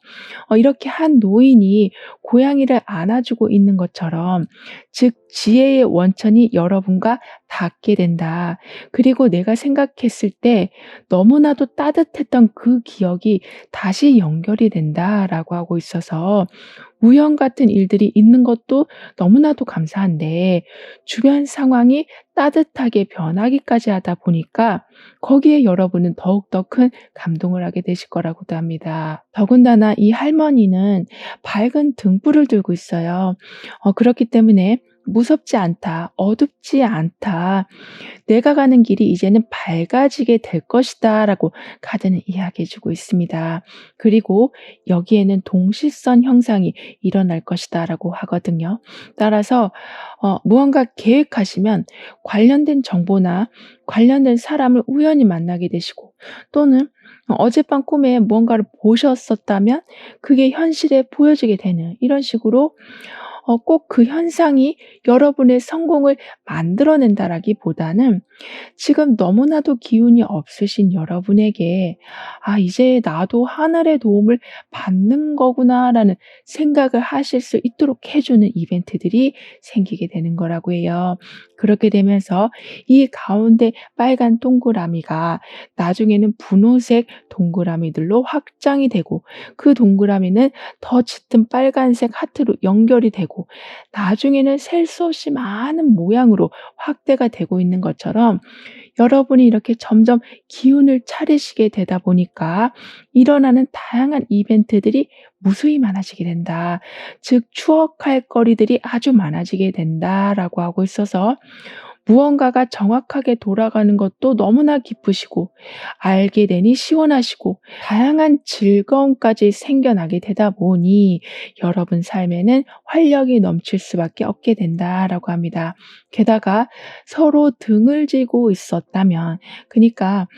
이렇게 한 노인이 고양이를 안아주고 있는 것처럼, 즉 지혜의 원천이 여러분과 닿게 된다. 그리고 내가 생각했을 때 너무나도 따뜻했던 그 기억이 다시 연결이 된다라고 하고 있어서, 우연 같은 일들이 있는 것도 너무나도 감사한데 주변 상황이 따뜻하게 변하기까지 하다 보니까 거기에 여러분은 더욱더 큰 감동을 하게 되실 거라고도 합니다. 더군다나 이 할머니는 밝은 등불을 들고 있어요. 그렇기 때문에 "무섭지 않다. 어둡지 않다. 내가 가는 길이 이제는 밝아지게 될 것이다."라고 카드는 이야기해 주고 있습니다. 그리고 여기에는 동실선 형상이 일어날 것이다라고 하거든요. 따라서 무언가 계획하시면 관련된 정보나 관련된 사람을 우연히 만나게 되시고, 또는 어젯밤 꿈에 무언가를 보셨었다면 그게 현실에 보여지게 되는, 이런 식으로 꼭 그 현상이 여러분의 성공을 만들어낸다라기보다는 지금 너무나도 기운이 없으신 여러분에게 '아 이제 나도 하늘의 도움을 받는 거구나.'라는 생각을 하실 수 있도록 해 주는 이벤트들이 생기게 되는 거라고 해요. 그렇게 되면서 이 가운데 빨간 동그라미가 나중에는 분홍색 동그라미들로 확장이 되고, 그 동그라미는 더 짙은 빨간색 하트로 연결이 되고, 되고 나중에는 셀 수 없이 많은 모양으로 확대가 되고 있는 것처럼 여러분이 이렇게 점점 기운을 차리시게 되다 보니까 일어나는 다양한 이벤트들이 무수히 많아지게 된다. 즉 추억할 거리들이 아주 많아지게 된다라고 하고 있어서 무언가가 정확하게 돌아가는 것도 너무나 기쁘시고 알게 되니 시원하시고 다양한 즐거움까지 생겨나게 되다 보니 여러분 삶에는 활력이 넘칠 수밖에 없게 된다라고 합니다. 게다가 서로 등을 지고 있었다면 그니까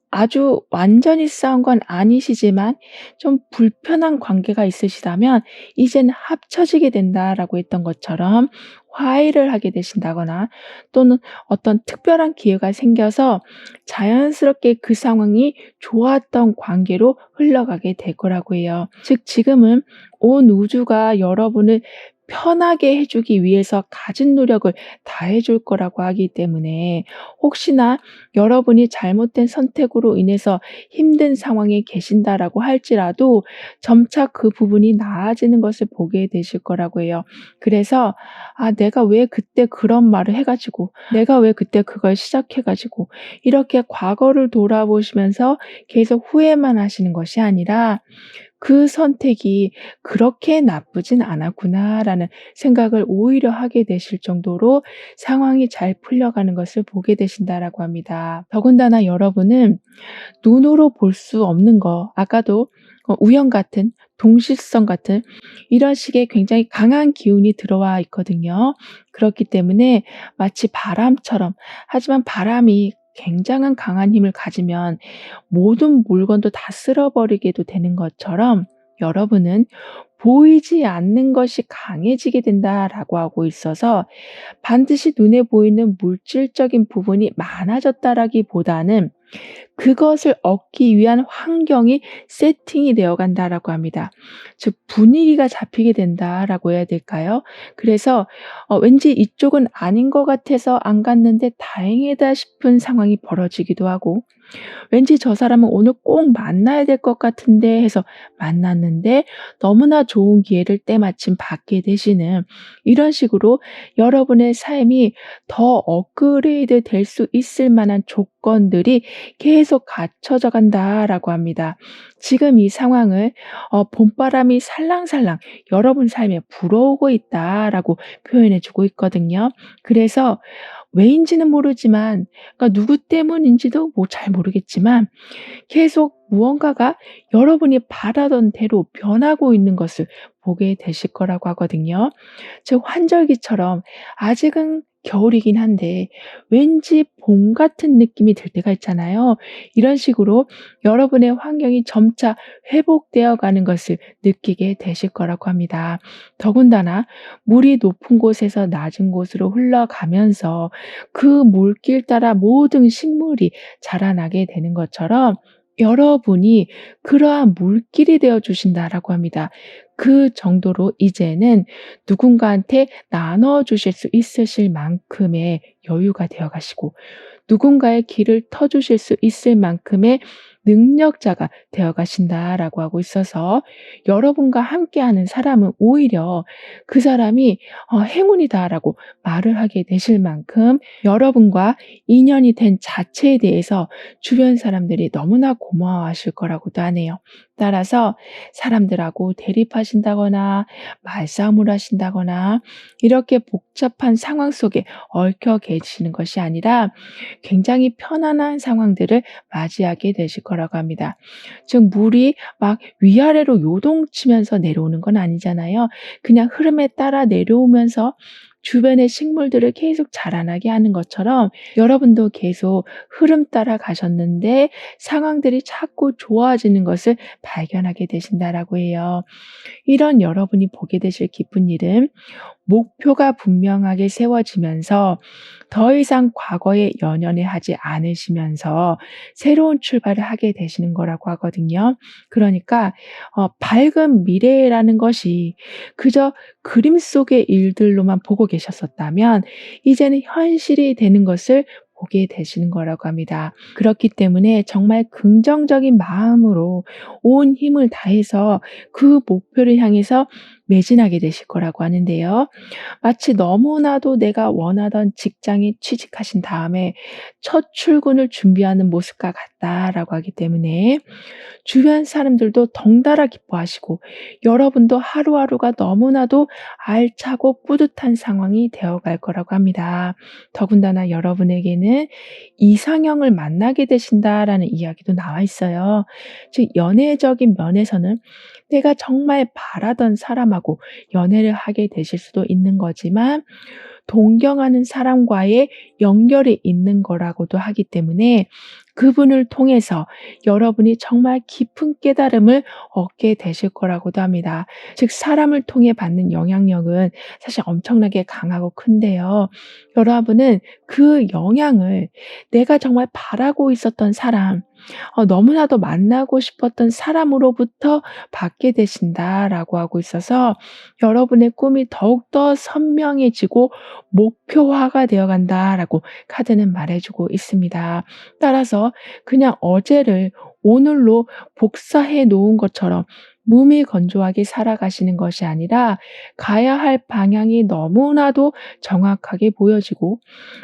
아주 완전히 싸운 건 아니시지만 좀 불편한 관계가 있으시다면 이제는 합쳐지게 된다라고 했던 것처럼 화해를 하게 되신다거나 또는 어떤 특별한 기회가 생겨서 자연스럽게 그 상황이 좋았던 관계로 흘러가게 될 거라고 해요. 즉 지금은 온 우주가 여러분을 편하게 해 주기 위해서 가진 노력을 다해 줄 거라고 하기 때문에 혹시나 여러분이 잘못된 선택으로 인해서 힘든 상황에 계신다라고 할지라도 점차 그 부분이 나아지는 것을 보게 되실 거라고 해요. 그래서 '아 내가 왜 그때 그런 말을 해 가지고 내가 왜 그때 그걸 시작해 가지고' 이렇게 과거를 돌아보시면서 계속 후회만 하시는 것이 아니라 '그 선택이 그렇게 나쁘진 않았구나.'라는 생각을 오히려 하게 되실 정도로 상황이 잘 풀려가는 것을 보게 되신다라고 합니다. 더군다나 여러분은 눈으로 볼 수 없는 거 아까도 우연 같은 동질성 같은 이런 식의 굉장히 강한 기운이 들어와 있거든요. 그렇기 때문에 마치 바람처럼 하지만 바람이 굉장한 강한 힘을 가지면 모든 물건도 다 쓸어버리게도 되는 것처럼 여러분은 보이지 않는 것이 강해지게 된다라고 하고 있어서 반드시 눈에 보이는 물질적인 부분이 많아졌다라기보다는 그것을 얻기 위한 환경이 세팅이 되어 간다라고 합니다. 즉 분위기가 잡히게 된다라고 해야 될까요? 그래서 왠지 이쪽은 아닌 것 같아서 안 갔는데 다행이다 싶은 상황이 벌어지기도 하고 왠지 저 사람은 오늘 꼭 만나야 될 것 같은데 해서 만났는데 너무나 좋은 기회를 때마침 받게 되시는 이런 식으로 여러분의 삶이 더 업그레이드 될 수 있을 만한 조건들이 계속 갖춰져 간다라고 합니다. 지금 이 상황을 봄바람이 살랑살랑 여러분 삶에 불어오고 있다라고 표현해 주고 있거든요. 그래서 왜인지는 모르지만 그러니까 누구 때문인지도 뭐 잘 모르겠지만 계속 무언가가 여러분이 바라던 대로 변하고 있는 것을 보게 되실 거라고 하거든요. 즉 환절기처럼 아직은 겨울이긴 한데 왠지 봄 같은 느낌이 들 때가 있잖아요. 이런 식으로 여러분의 환경이 점차 회복되어 가는 것을 느끼게 되실 거라고 합니다. 더군다나 물이 높은 곳에서 낮은 곳으로 흘러가면서 그 물길 따라 모든 식물이 자라나게 되는 것처럼 여러분이 그러한 물길이 되어 주신다라고 합니다. 그 정도로 이제는 누군가한테 나눠 주실 수 있으실 만큼의 여유가 되어 가시고 누군가의 길을 터 주실 수 있을 만큼의 능력자가 되어 가신다라고 하고 있어서 여러분과 함께하는 사람은 오히려 그 사람이 행운이다라고 말을 하게 되실 만큼 여러분과 인연이 된 자체에 대해서 주변 사람들이 너무나 고마워하실 거라고도 하네요. 따라서 사람들하고 대립하신다거나 말싸움을 하신다거나 이렇게 복잡한 상황 속에 얽혀 계시는 것이 아니라 굉장히 편안한 상황들을 맞이하게 되실 거라고 합니다. 즉 물이 막 위아래로 요동치면서 내려오는 건 아니잖아요. 그냥 흐름에 따라 내려오면서 주변의 식물들을 계속 자라나게 하는 것처럼 여러분도 계속 흐름 따라 가셨는데 상황들이 자꾸 좋아지는 것을 발견하게 되신다라고 해요. 이런 여러분이 보게 되실 기쁜 일은 목표가 분명하게 세워지면서 더 이상 과거에 연연해 하지 않으시면서 새로운 출발을 하게 되시는 거라고 하거든요. 그러니까 밝은 미래라는 것이 그저 그림 속의 일들로만 보고 계셨었다면 이제는 현실이 되는 것을 보게 되시는 거라고 합니다. 그렇기 때문에 정말 긍정적인 마음으로 온 힘을 다해서 그 목표를 향해서 매진하게 되실 거라고 하는데요. 마치 너무나도 내가 원하던 직장에 취직하신 다음에 첫 출근을 준비하는 모습과 같다라고 하기 때문에 주변 사람들도 덩달아 기뻐하시고 여러분도 하루하루가 너무나도 알차고 뿌듯한 상황이 되어갈 거라고 합니다. 더군다나 여러분에게는 이상형을 만나게 되신다라는 이야기도 나와 있어요. 즉 연애적인 면에서는 내가 정말 바라던 사람하고 연애를 하게 되실 수도 있는 거지만 동경하는 사람과의 연결이 있는 거라고도 하기 때문에 그분을 통해서 여러분이 정말 깊은 깨달음을 얻게 되실 거라고도 합니다. 즉 사람을 통해 받는 영향력은 사실 엄청나게 강하고 큰데요. 여러분은 그 영향을 내가 정말 바라고 있었던 사람, 너무나도 만나고 싶었던 사람으로부터 받게 되신다라고 하고 있어서 여러분의 꿈이 더욱더 선명해지고 목표화가 되어 간다라고 카드는 말해 주고 있습니다. 따라서 그냥 어제를 오늘로 복사해 놓은 것처럼 무미건조하게 살아가시는 것이 아니라 가야 할 방향이 너무나도 정확하게 보여지고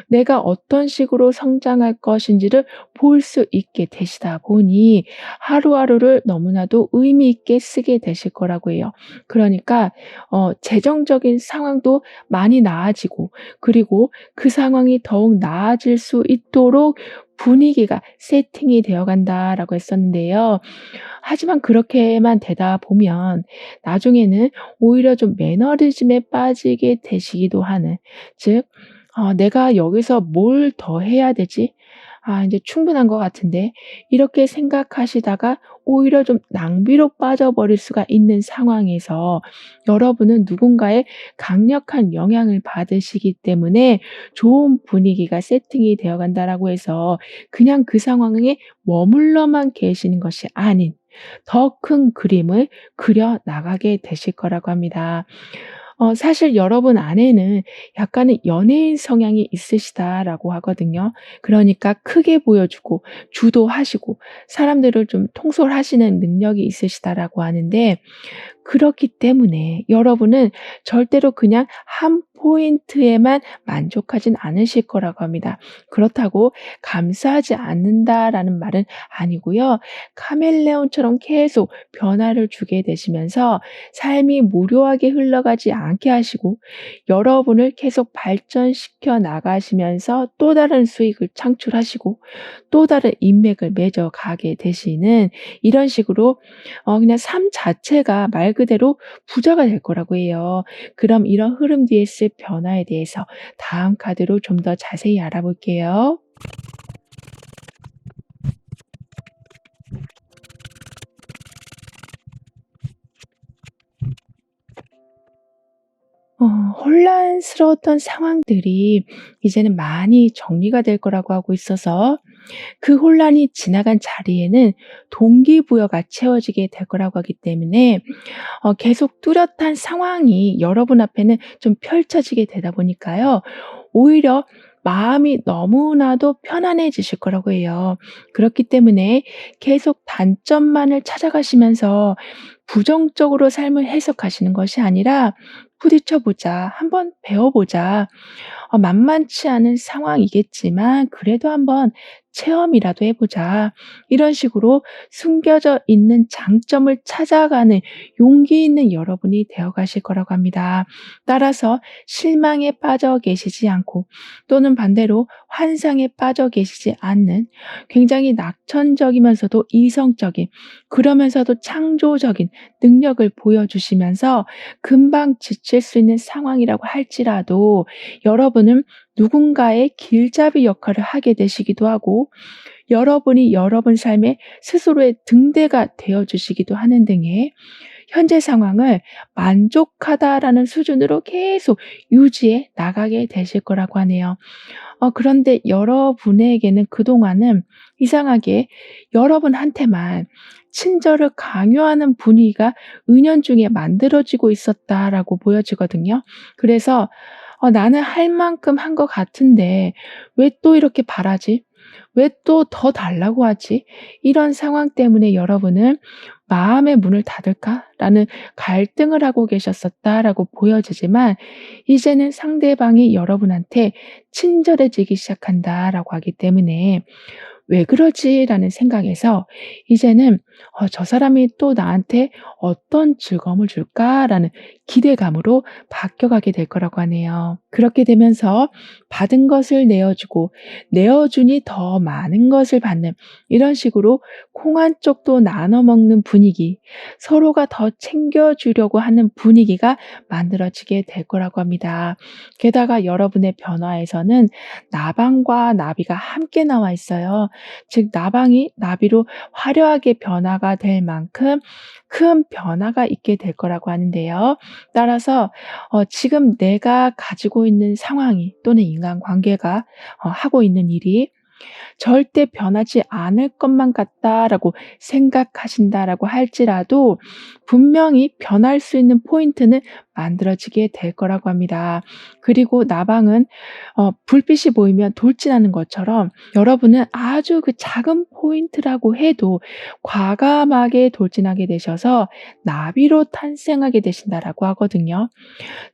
내가 어떤 식으로 성장할 것인지를 볼 수 있게 되시다 보니 하루하루를 너무나도 의미 있게 쓰게 되실 거라고 해요. 그러니까 재정적인 상황도 많이 나아지고 그리고 그 상황이 더욱 나아질 수 있도록 분위기가 세팅이 되어 간다라고 했었는데요. 하지만 그렇게만 되다 보면 나중에는 오히려 좀 매너리즘에 빠지게 되시기도 하는 즉 '내가 여기서 뭘 더 해야 되지? 아 인제 충분한 것 같은데.' 이렇게 생각하시다가 오히려 좀 낭비로 빠져버릴 수가 있는 상황에서 여러분은 누군가의 강력한 영향을 받으시기 때문에 좋은 분위기가 세팅이 되어 간다라고 해서 그냥 그 상황에 머물러만 계시는 것이 아닌 더 큰 그림을 그려 나가게 되실 거라고 합니다. 사실 여러분 안에는 약간의 연예인 성향이 있으시다라고 하거든요. 그러니까 크게 보여주고 주도하시고 사람들을 좀 통솔하시는 능력이 있으시다라고 하는데 그렇기 때문에 여러분은 절대로 그냥 한 포인트에만 만족하진 않으실 거라고 합니다. 그렇다고 감사하지 않는다라는 말은 아니고요. 카멜레온처럼 계속 변화를 주게 되시면서 삶이 무료하게 흘러가지 않게 하시고 여러분을 계속 발전시켜 나가시면서 또 다른 수익을 창출하시고 또 다른 인맥을 맺어 가게 되시는 이런 식으로 그냥 삶 자체가 말 그대로 부자가 될 거라고 해요. 그럼 이런 흐름 뒤에 있을 변화에 대해서 다음 카드로 좀 더 자세히 알아볼게요. 혼란스러웠던 상황들이 이제는 많이 정리가 될 거라고 하고 있어서 그 혼란이 지나간 자리에는 동기부여가 채워지게 될 거라고 하기 때문에 계속 뚜렷한 상황이 여러분 앞에는 좀 펼쳐지게 되다 보니까요. 오히려 마음이 너무나도 편안해지실 거라고 해요. 그렇기 때문에 계속 단점만을 찾아가시면서 부정적으로 삶을 해석하시는 것이 아니라 '부딪혀 보자. 한번 배워 보자. 만만치 않은 상황이겠지만 그래도 한번 체험이라도 해 보자.' 이런 식으로 숨겨져 있는 장점을 찾아가는 용기 있는 여러분이 되어 가실 거라고 합니다. 따라서 실망에 빠져 계시지 않고 또는 반대로 환상에 빠져 계시지 않는 굉장히 낙천적이면서도 이성적인 그러면서도 창조적인 능력을 보여주시면서 금방 지칠 수 있는 상황이라고 할지라도 여러분은 누군가의 길잡이 역할을 하게 되시기도 하고 여러분이 여러분 삶의 스스로의 등대가 되어 주시기도 하는 등의 현재 상황을 만족하다라는 수준으로 계속 유지해 나가게 되실 거라고 하네요. 그런데 여러분에게는 그동안은 이상하게 여러분한테만 친절을 강요하는 분위기가 은연중에 만들어지고 있었다라고 보여지거든요. 그래서 '나는 할 만큼 한 것 같은데 왜 또 이렇게 바라지? 왜 또 더 달라고 하지?' 이런 상황 때문에 여러분은 '마음의 문을 닫을까?'라는 갈등을 하고 계셨었다라고 보여지지만 이제는 상대방이 여러분한테 친절해지기 시작한다라고 하기 때문에 '왜 그러지?'라는 생각에서 이제는 '저 사람이 또 나한테 어떤 즐거움을 줄까?'라는 기대감으로 바뀌어가게 될 거라고 하네요. 그렇게 되면서 받은 것을 내어주고 내어주니 더 많은 것을 받는 이런 식으로 콩 한 쪽도 나눠 먹는 분위기, 서로가 더 챙겨주려고 하는 분위기가 만들어지게 될 거라고 합니다. 게다가 여러분의 변화에서는 나방과 나비가 함께 나와 있어요. 즉 나방이 나비로 화려하게 변화가 될 만큼 큰 변화가 있게 될 거라고 하는데요. 따라서 지금 내가 가지고 있는 상황이 또는 인간관계가 하고 있는 일이 '절대 변하지 않을 것만 같다.'라고 생각하신다라고 할지라도 분명히 변할 수 있는 포인트는 만들어지게 될 거라고 합니다. 그리고 나방은 불빛이 보이면 돌진하는 것처럼 여러분은 아주 그 작은 포인트라고 해도 과감하게 돌진하게 되셔서 나비로 탄생하게 되신다라고 하거든요.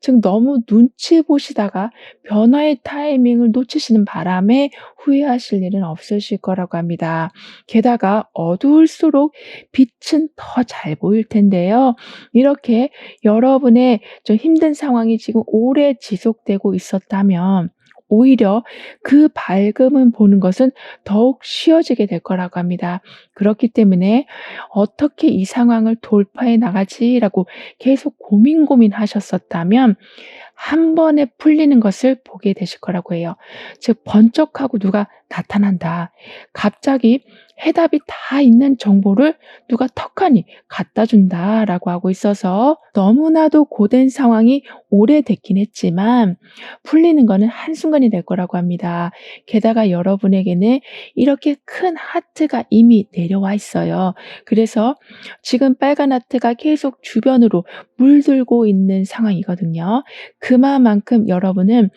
즉 너무 눈치 보시다가 변화의 타이밍을 놓치시는 바람에 후회하실 일은 없으실 거라고 합니다. 게다가 어두울수록 빛은 더 잘 보일 텐데요. 이렇게 여러분의 좀 힘든 상황이 지금 오래 지속되고 있었다면 오히려 그 밝음을 보는 것은 더욱 쉬워지게 될 거라고 합니다. 그렇기 때문에 '어떻게 이 상황을 돌파해 나가지?'라고 계속 고민하셨었다면 한 번에 풀리는 것을 보게 되실 거라고 해요. 즉 번쩍하고 누가 나타난다. 갑자기 해답이 다 있는 정보를 누가 턱하니 갖다 준다라고 하고 있어서 너무나도 고된 상황이 오래됐긴 했지만 풀리는 거는 한순간이 될 거라고 합니다. 게다가 여러분에게는 이렇게 큰 하트가 이미 내려와 있어요. 그래서 지금 빨간 하트가 계속 주변으로 물들고 있는 상황이거든요. 그만큼 여러분은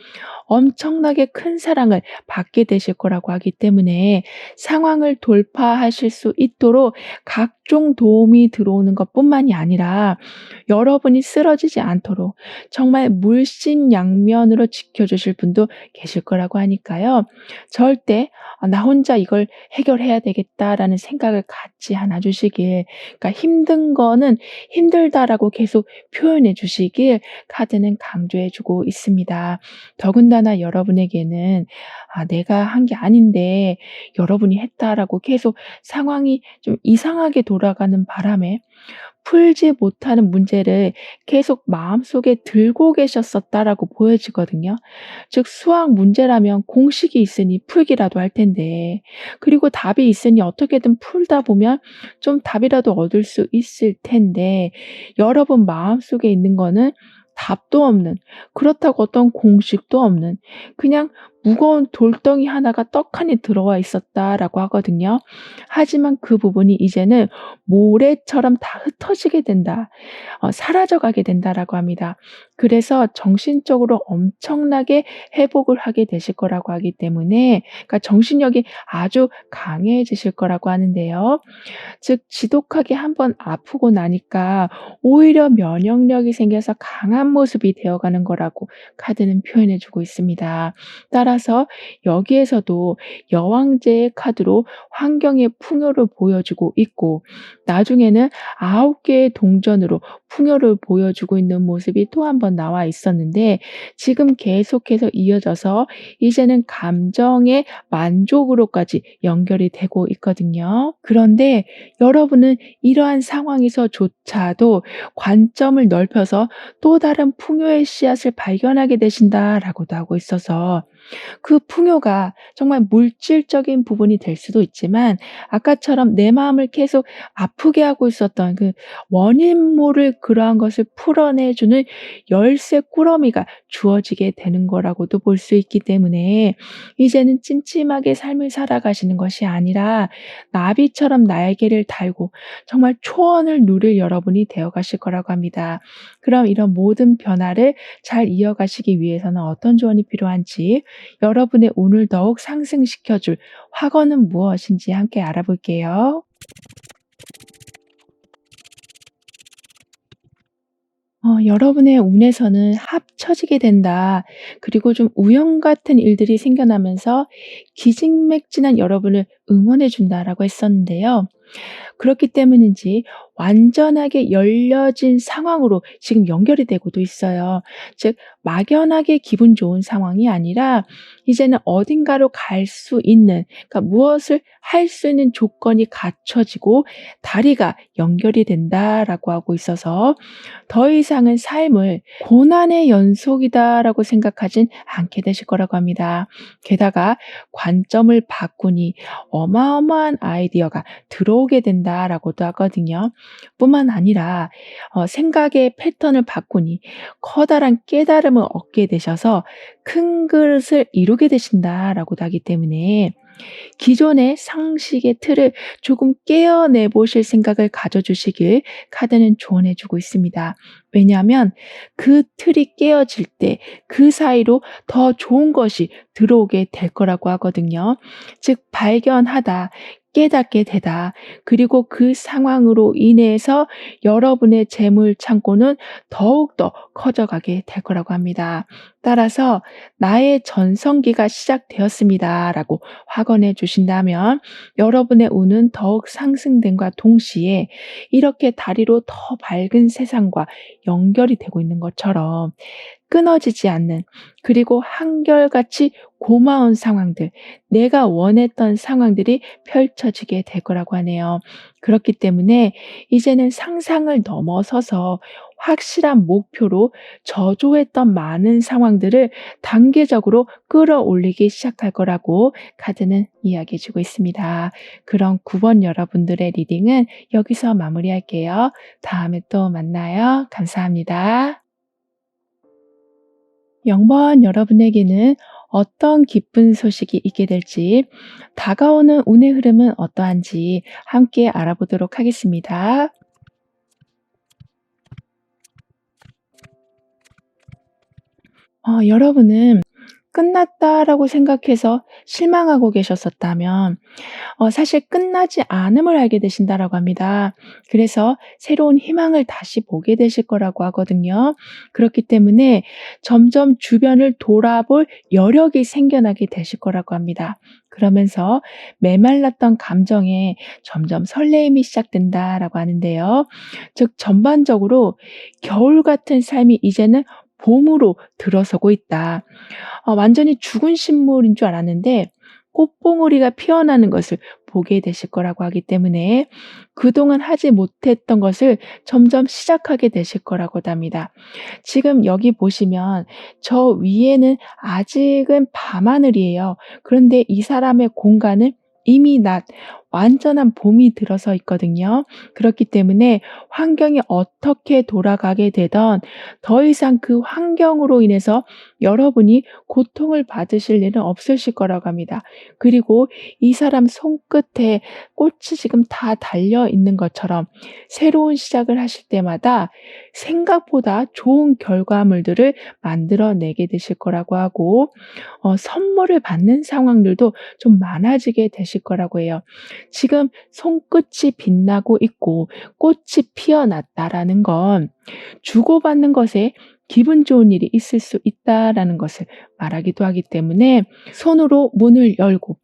엄청나게 큰 사랑을 받게 되실 거라고 하기 때문에 상황을 돌파하실 수 있도록 각종 도움이 들어오는 것뿐만이 아니라 여러분이 쓰러지지 않도록 정말 물심양면으로 지켜주실 분도 계실 거라고 하니까요. 절대 '나 혼자 이걸 해결해야 되겠다.'라는 생각을 갖지 않아 주시길, 그러니까 힘든 거는 "힘들다."라고 계속 표현해 주시길 카드는 강조해 주고 있습니다. 더군다나 여러분에게는 '아 내가 한 게 아닌데 여러분이 했다.'라고 계속 상황이 좀 이상하게 돌아가는 바람에 풀지 못하는 문제를 계속 마음속에 들고 계셨었다라고 보여지거든요. 즉 수학 문제라면 공식이 있으니 풀기라도 할 텐데, 그리고 답이 있으니 어떻게든 풀다 보면 좀 답이라도 얻을 수 있을 텐데 여러분 마음속에 있는 거는 답도 없는, 그렇다고 어떤 공식도 없는 그냥 무거운 돌덩이 하나가 떡하니 들어와 있었다라고 하거든요. 하지만 그 부분이 이제는 모래처럼 다 흩어지게 된다. 사라져 가게 된다라고 합니다. 그래서 정신적으로 엄청나게 회복을 하게 되실 거라고 하기 때문에, 그러니까 정신력이 아주 강해지실 거라고 하는데요. 즉 지독하게 한번 아프고 나니까 오히려 면역력이 생겨서 강한 모습이 되어가는 거라고 카드는 표현해 주고 있습니다. 따라서 여기에서도 여왕제의 카드로 환경의 풍요를 보여주고 있고 나중에는 9개의 동전으로 풍요를 보여주고 있는 모습이 또 한 번 나와 있었는데 지금 계속해서 이어져서 이제는 감정의 만족으로까지 연결이 되고 있거든요. 그런데 여러분은 이러한 상황에서조차도 관점을 넓혀서 또 다른 풍요의 씨앗을 발견하게 되신다라고도 하고 있어서 그 풍요가 정말 물질적인 부분이 될 수도 있지만 아까처럼 내 마음을 계속 아프게 하고 있었던 그 원인 모를 그러한 것을 풀어내 주는 열쇠 꾸러미가 주어지게 되는 거라고도 볼 수 있기 때문에 이제는 찜찜하게 삶을 살아가시는 것이 아니라 나비처럼 날개를 달고 정말 초원을 누릴 여러분이 되어 가실 거라고 합니다. 그럼 이런 모든 변화를 잘 이어가시기 위해서는 어떤 조언이 필요한지, 여러분의 운을 더욱 상승시켜 줄 확언은 무엇인지 함께 알아볼게요. 여러분의 운에서는 합쳐지게 된다. 그리고 좀 우연 같은 일들이 생겨나면서 기진맥진한 여러분을 응원해 준다라고 했었는데요. 그렇기 때문인지 완전하게 열려진 상황으로 지금 연결이 되고도 있어요. 즉 막연하게 기분 좋은 상황이 아니라 이제는 어딘가로 갈 수 있는, 그러니까 무엇을 할 수 있는 조건이 갖춰지고 다리가 연결이 된다라고 하고 있어서 더 이상은 삶을 '고난의 연속이다.'라고 생각하진 않게 되실 거라고 합니다. 게다가 관점을 바꾸니 어마어마한 아이디어가 들어오게 된다라고도 하거든요. 뿐만 아니라 생각의 패턴을 바꾸니 커다란 깨달음을 얻게 되셔서 '큰 그릇을 이루게 되신다.'라고도 하기 때문에 기존의 상식의 틀을 조금 깨어내 보실 생각을 가져 주시길 카드는 조언해 주고 있습니다. 왜냐하면 그 틀이 깨어질 때 그 사이로 더 좋은 것이 들어오게 될 거라고 하거든요. 즉 발견하다, 깨닫게 되다. 그리고 그 상황으로 인해서 여러분의 재물 창고는 더욱더 커져가게 될 거라고 합니다. 따라서 "나의 전성기가 시작되었습니다."라고 확언해 주신다면 여러분의 운은 더욱 상승됨과 동시에 이렇게 다리로 더 밝은 세상과 연결이 되고 있는 것처럼 끊어지지 않는, 그리고 한결같이 고마운 상황들, 내가 원했던 상황들이 펼쳐지게 될 거라고 하네요. 그렇기 때문에 이제는 상상을 넘어서서 확실한 목표로 저조했던 많은 상황들을 단계적으로 끌어올리기 시작할 거라고 카드는 이야기해 주고 있습니다. 그럼 9번 여러분들의 리딩은 여기서 마무리할게요. 다음에 또 만나요. 감사합니다. 0번 여러분에게는 어떤 기쁜 소식이 있게 될지, 다가오는 운의 흐름은 어떠한지 함께 알아보도록 하겠습니다. 여러분은 '끝났다.'라고 생각해서 실망하고 계셨었다면 사실 끝나지 않음을 알게 되신다라고 합니다. 그래서 새로운 희망을 다시 보게 되실 거라고 하거든요. 그렇기 때문에 점점 주변을 돌아볼 여력이 생겨나게 되실 거라고 합니다. 그러면서 메말랐던 감정에 점점 설레임이 시작된다라고 하는데요. 즉 전반적으로 겨울 같은 삶이 이제는 봄으로 들어서고 있다. 완전히 죽은 식물인 줄 알았는데 꽃봉오리가 피어나는 것을 보게 되실 거라고 하기 때문에 그동안 하지 못했던 것을 점점 시작하게 되실 거라고도 합니다. 지금 여기 보시면 저 위에는 아직은 밤하늘이에요. 그런데 이 사람의 공간은 이미 낮, 완전한 봄이 들어서 있거든요. 그렇기 때문에 환경이 어떻게 돌아가게 되던 더 이상 그 환경으로 인해서 여러분이 고통을 받으실 일은 없으실 거라고 합니다. 그리고 이 사람 손끝에 꽃이 지금 다 달려 있는 것처럼 새로운 시작을 하실 때마다 생각보다 좋은 결과물들을 만들어내게 되실 거라고 하고 선물을 받는 상황들도 좀 많아지게 되실 거라고 해요. 지금 손끝이 빛나고 있고 꽃이 피어났다라는 건 주고받는 것에 기분 좋은 일이 있을 수 있다라는 것을 말하기도 하기 때문에 손으로 문을 열고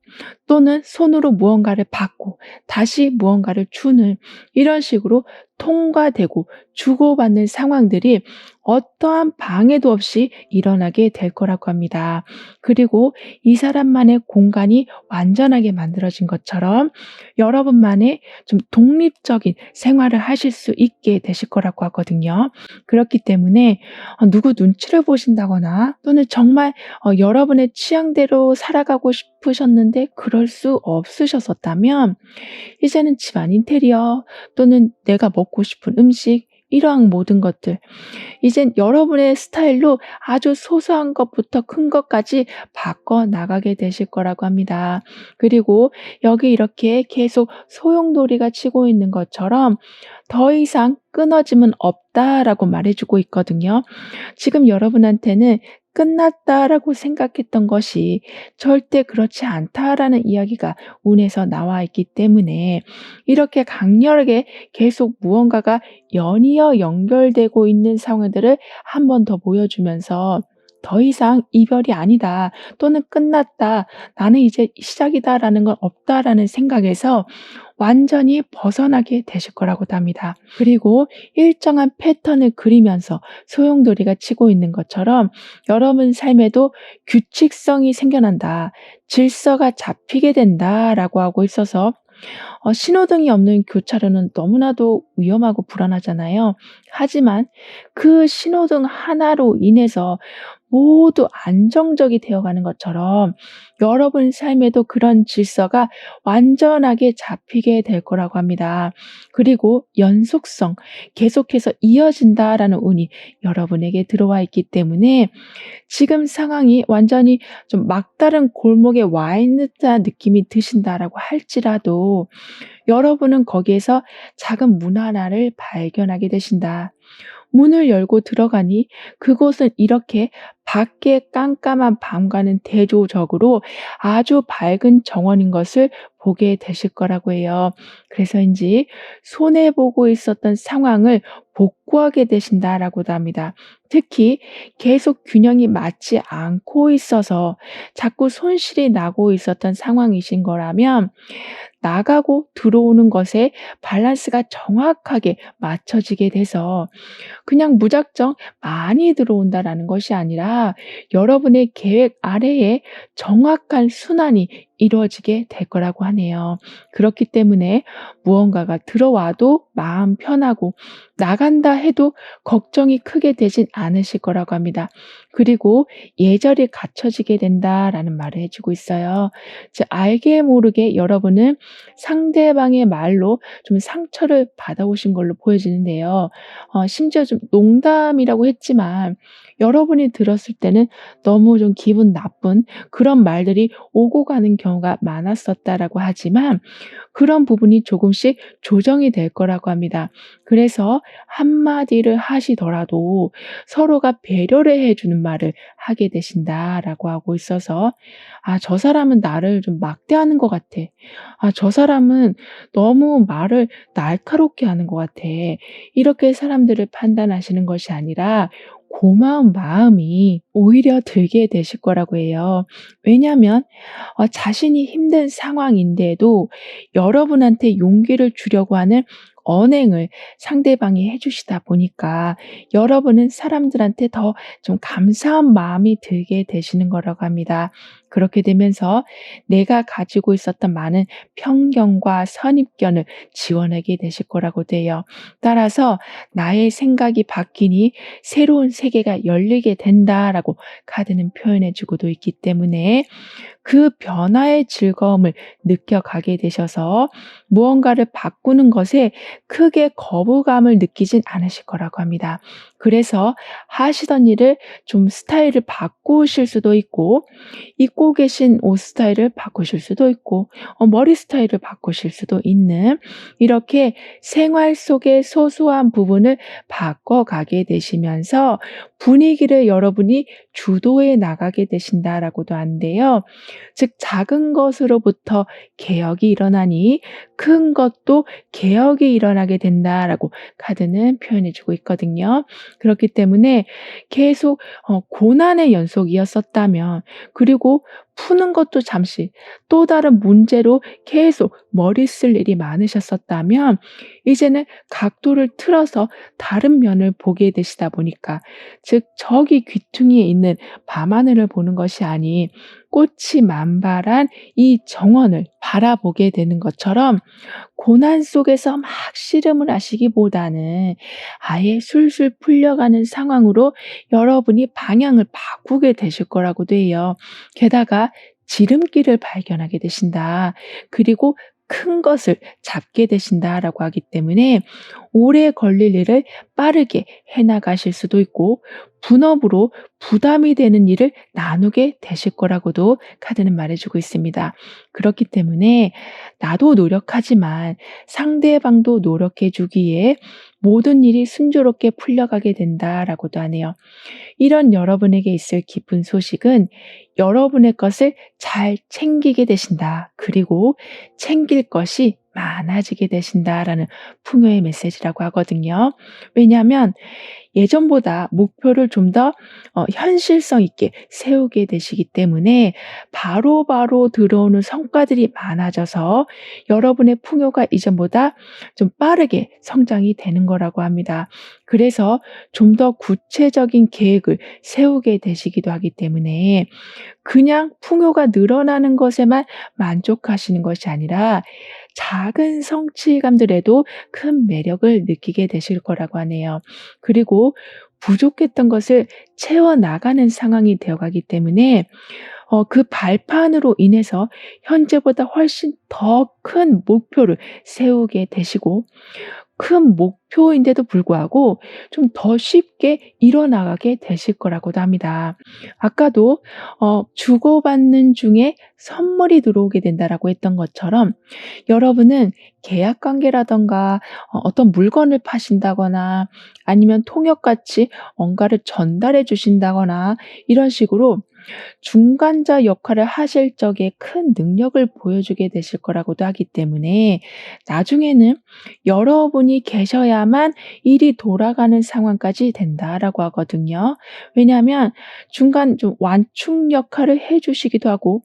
또는 손으로 무언가를 받고 다시 무언가를 주는, 이런 식으로 통과되고 주고받는 상황들이 어떠한 방해도 없이 일어나게 될 거라고 합니다. 그리고 이 사람만의 공간이 완전하게 만들어진 것처럼 여러분만의 좀 독립적인 생활을 하실 수 있게 되실 거라고 하거든요. 그렇기 때문에 누구 눈치를 보신다거나 또는 정말 여러분의 취향대로 살아가고 싶으셨는데 그럴 수 없으셨었다면 이제는 집안 인테리어 또는 내가 먹고 싶은 음식, 이러한 모든 것들 이젠 여러분의 스타일로 아주 소소한 것부터 큰 것까지 바꿔 나가게 되실 거라고 합니다. 그리고 여기 이렇게 계속 소용돌이가 치고 있는 것처럼 더 이상 끊어짐은 없다라고 말해주고 있거든요. 지금 여러분한테는 끝났다라고 생각했던 것이 절대 그렇지 않다라는 이야기가 운에서 나와 있기 때문에 이렇게 강렬하게 계속 무언가가 연이어 연결되고 있는 상황들을 한 번 더 보여주면서 더 이상 이별이 아니다 또는 끝났다 나는 이제 시작이다라는 건 없다라는 생각에서 완전히 벗어나게 되실 거라고도 합니다. 그리고 일정한 패턴을 그리면서 소용돌이가 치고 있는 것처럼 여러분 삶에도 규칙성이 생겨난다. 질서가 잡히게 된다라고 하고 있어서 신호등이 없는 교차로는 너무나도 위험하고 불안하잖아요. 하지만 그 신호등 하나로 인해서 모두 안정적이 되어가는 것처럼 여러분 삶에도 그런 질서가 완전하게 잡히게 될 거라고 합니다. 그리고 연속성, 계속해서 이어진다라는 운이 여러분에게 들어와 있기 때문에 지금 상황이 완전히 좀 막다른 골목에 와 있는 듯한 느낌이 드신다라고 할지라도 여러분은 거기에서 작은 문 하나를 발견하게 되신다. 문을 열고 들어가니 그곳은 이렇게 밖에 깜깜한 밤과는 대조적으로 아주 밝은 정원인 것을 보게 되실 거라고 해요. 그래서인지 손해보고 있었던 상황을 복구하게 되신다라고도 합니다. 특히 계속 균형이 맞지 않고 있어서 자꾸 손실이 나고 있었던 상황이신 거라면 나가고 들어오는 것에 밸런스가 정확하게 맞춰지게 돼서 그냥 무작정 많이 들어온다라는 것이 아니라 여러분의 계획 아래에 정확한 순환이 이루어지게 될 거라고 하네요. 그렇기 때문에 무언가가 들어와도 마음 편하고 나간다 해도 걱정이 크게 되진 않으실 거라고 합니다. 그리고 예절이 갖춰지게 된다라는 말을 해주고 있어요. 즉 알게 모르게 여러분은 상대방의 말로 좀 상처를 받아오신 걸로 보여지는데요. 심지어 좀 농담이라고 했지만 여러분이 들었을 때는 너무 좀 기분 나쁜 그런 말들이 오고 가는 경우가 많았었다라고 하지만 그런 부분이 조금씩 조정이 될 거라고 합니다. 그래서 한마디를 하시더라도 서로가 배려를 해주는 말을 하게 되신다라고 하고 있어서 저 사람은 나를 좀 막대하는 것 같아. 저 사람은 너무 말을 날카롭게 하는 것 같아. 이렇게 사람들을 판단하시는 것이 아니라 고마운 마음이 오히려 들게 되실 거라고 해요. 왜냐하면 자신이 힘든 상황인데도 여러분한테 용기를 주려고 하는 언행을 상대방이 해주시다 보니까 여러분은 사람들한테 더 좀 감사한 마음이 들게 되시는 거라고 합니다. 그렇게 되면서 내가 가지고 있었던 많은 편견과 선입견을 지워내게 되실 거라고 돼요. 따라서 나의 생각이 바뀌니 새로운 세계가 열리게 된다라고 카드는 표현해 주고도 있기 때문에 그 변화의 즐거움을 느껴가게 되셔서 무언가를 바꾸는 것에 크게 거부감을 느끼진 않으실 거라고 합니다. 그래서 하시던 일을 좀 스타일을 바꾸실 수도 있고 입고 계신 옷 스타일을 바꾸실 수도 있고 머리 스타일을 바꾸실 수도 있는 이렇게 생활 속의 소소한 부분을 바꿔가게 되시면서 분위기를 여러분이 주도해 나가게 되신다라고도 하는데요. 즉 작은 것으로부터 개혁이 일어나니 큰 것도 개혁이 일어나게 된다라고 카드는 표현해 주고 있거든요. 그렇기 때문에 계속 고난의 연속이었었다면 그리고 푸는 것도 잠시 또 다른 문제로 계속 머리 쓸 일이 많으셨었다면 이제는 각도를 틀어서 다른 면을 보게 되시다 보니까 즉 저기 귀퉁이에 있는 밤하늘을 보는 것이 아닌 꽃이 만발한 이 정원을 바라보게 되는 것처럼 고난 속에서 막 씨름을 하시기보다는 아예 술술 풀려가는 상황으로 여러분이 방향을 바꾸게 되실 거라고도 해요. 게다가 지름길을 발견하게 되신다. 그리고 큰 것을 잡게 되신다라고 하기 때문에 오래 걸릴 일을 빠르게 해 나가실 수도 있고, 분업으로 부담이 되는 일을 나누게 되실 거라고도 카드는 말해 주고 있습니다. 그렇기 때문에 나도 노력하지만 상대방도 노력해 주기에 모든 일이 순조롭게 풀려가게 된다라고도 하네요. 이런 여러분에게 있을 기쁜 소식은 여러분의 것을 잘 챙기게 되신다. 그리고 챙길 것이 많아지게 되신다라는 풍요의 메시지라고 하거든요. 왜냐하면 예전보다 목표를 좀 더 현실성 있게 세우게 되시기 때문에 바로바로 들어오는 성과들이 많아져서 여러분의 풍요가 이전보다 좀 빠르게 성장이 되는 거라고 합니다. 그래서 좀 더 구체적인 계획을 세우게 되시기도 하기 때문에 그냥 풍요가 늘어나는 것에만 만족하시는 것이 아니라 작은 성취감들에도 큰 매력을 느끼게 되실 거라고 하네요. 그리고 부족했던 것을 채워나가는 상황이 되어가기 때문에 그 발판으로 인해서 현재보다 훨씬 더 큰 목표를 세우게 되시고, 큰 목표인데도 불구하고 좀 더 쉽게 이뤄나가게 되실 거라고도 합니다. 아까도 주고받는 중에 선물이 들어오게 된다라고 했던 것처럼, 여러분은 계약 관계라든가 어떤 물건을 파신다거나 아니면 통역같이 뭔가를 전달해 주신다거나 이런 식으로 중간자 역할을 하실 적에 큰 능력을 보여주게 되실 거라고도 하기 때문에 나중에는 여러분이 계셔야만 일이 돌아가는 상황까지 된다라고 하거든요. 왜냐하면 중간 좀 완충 역할을 해 주시기도 하고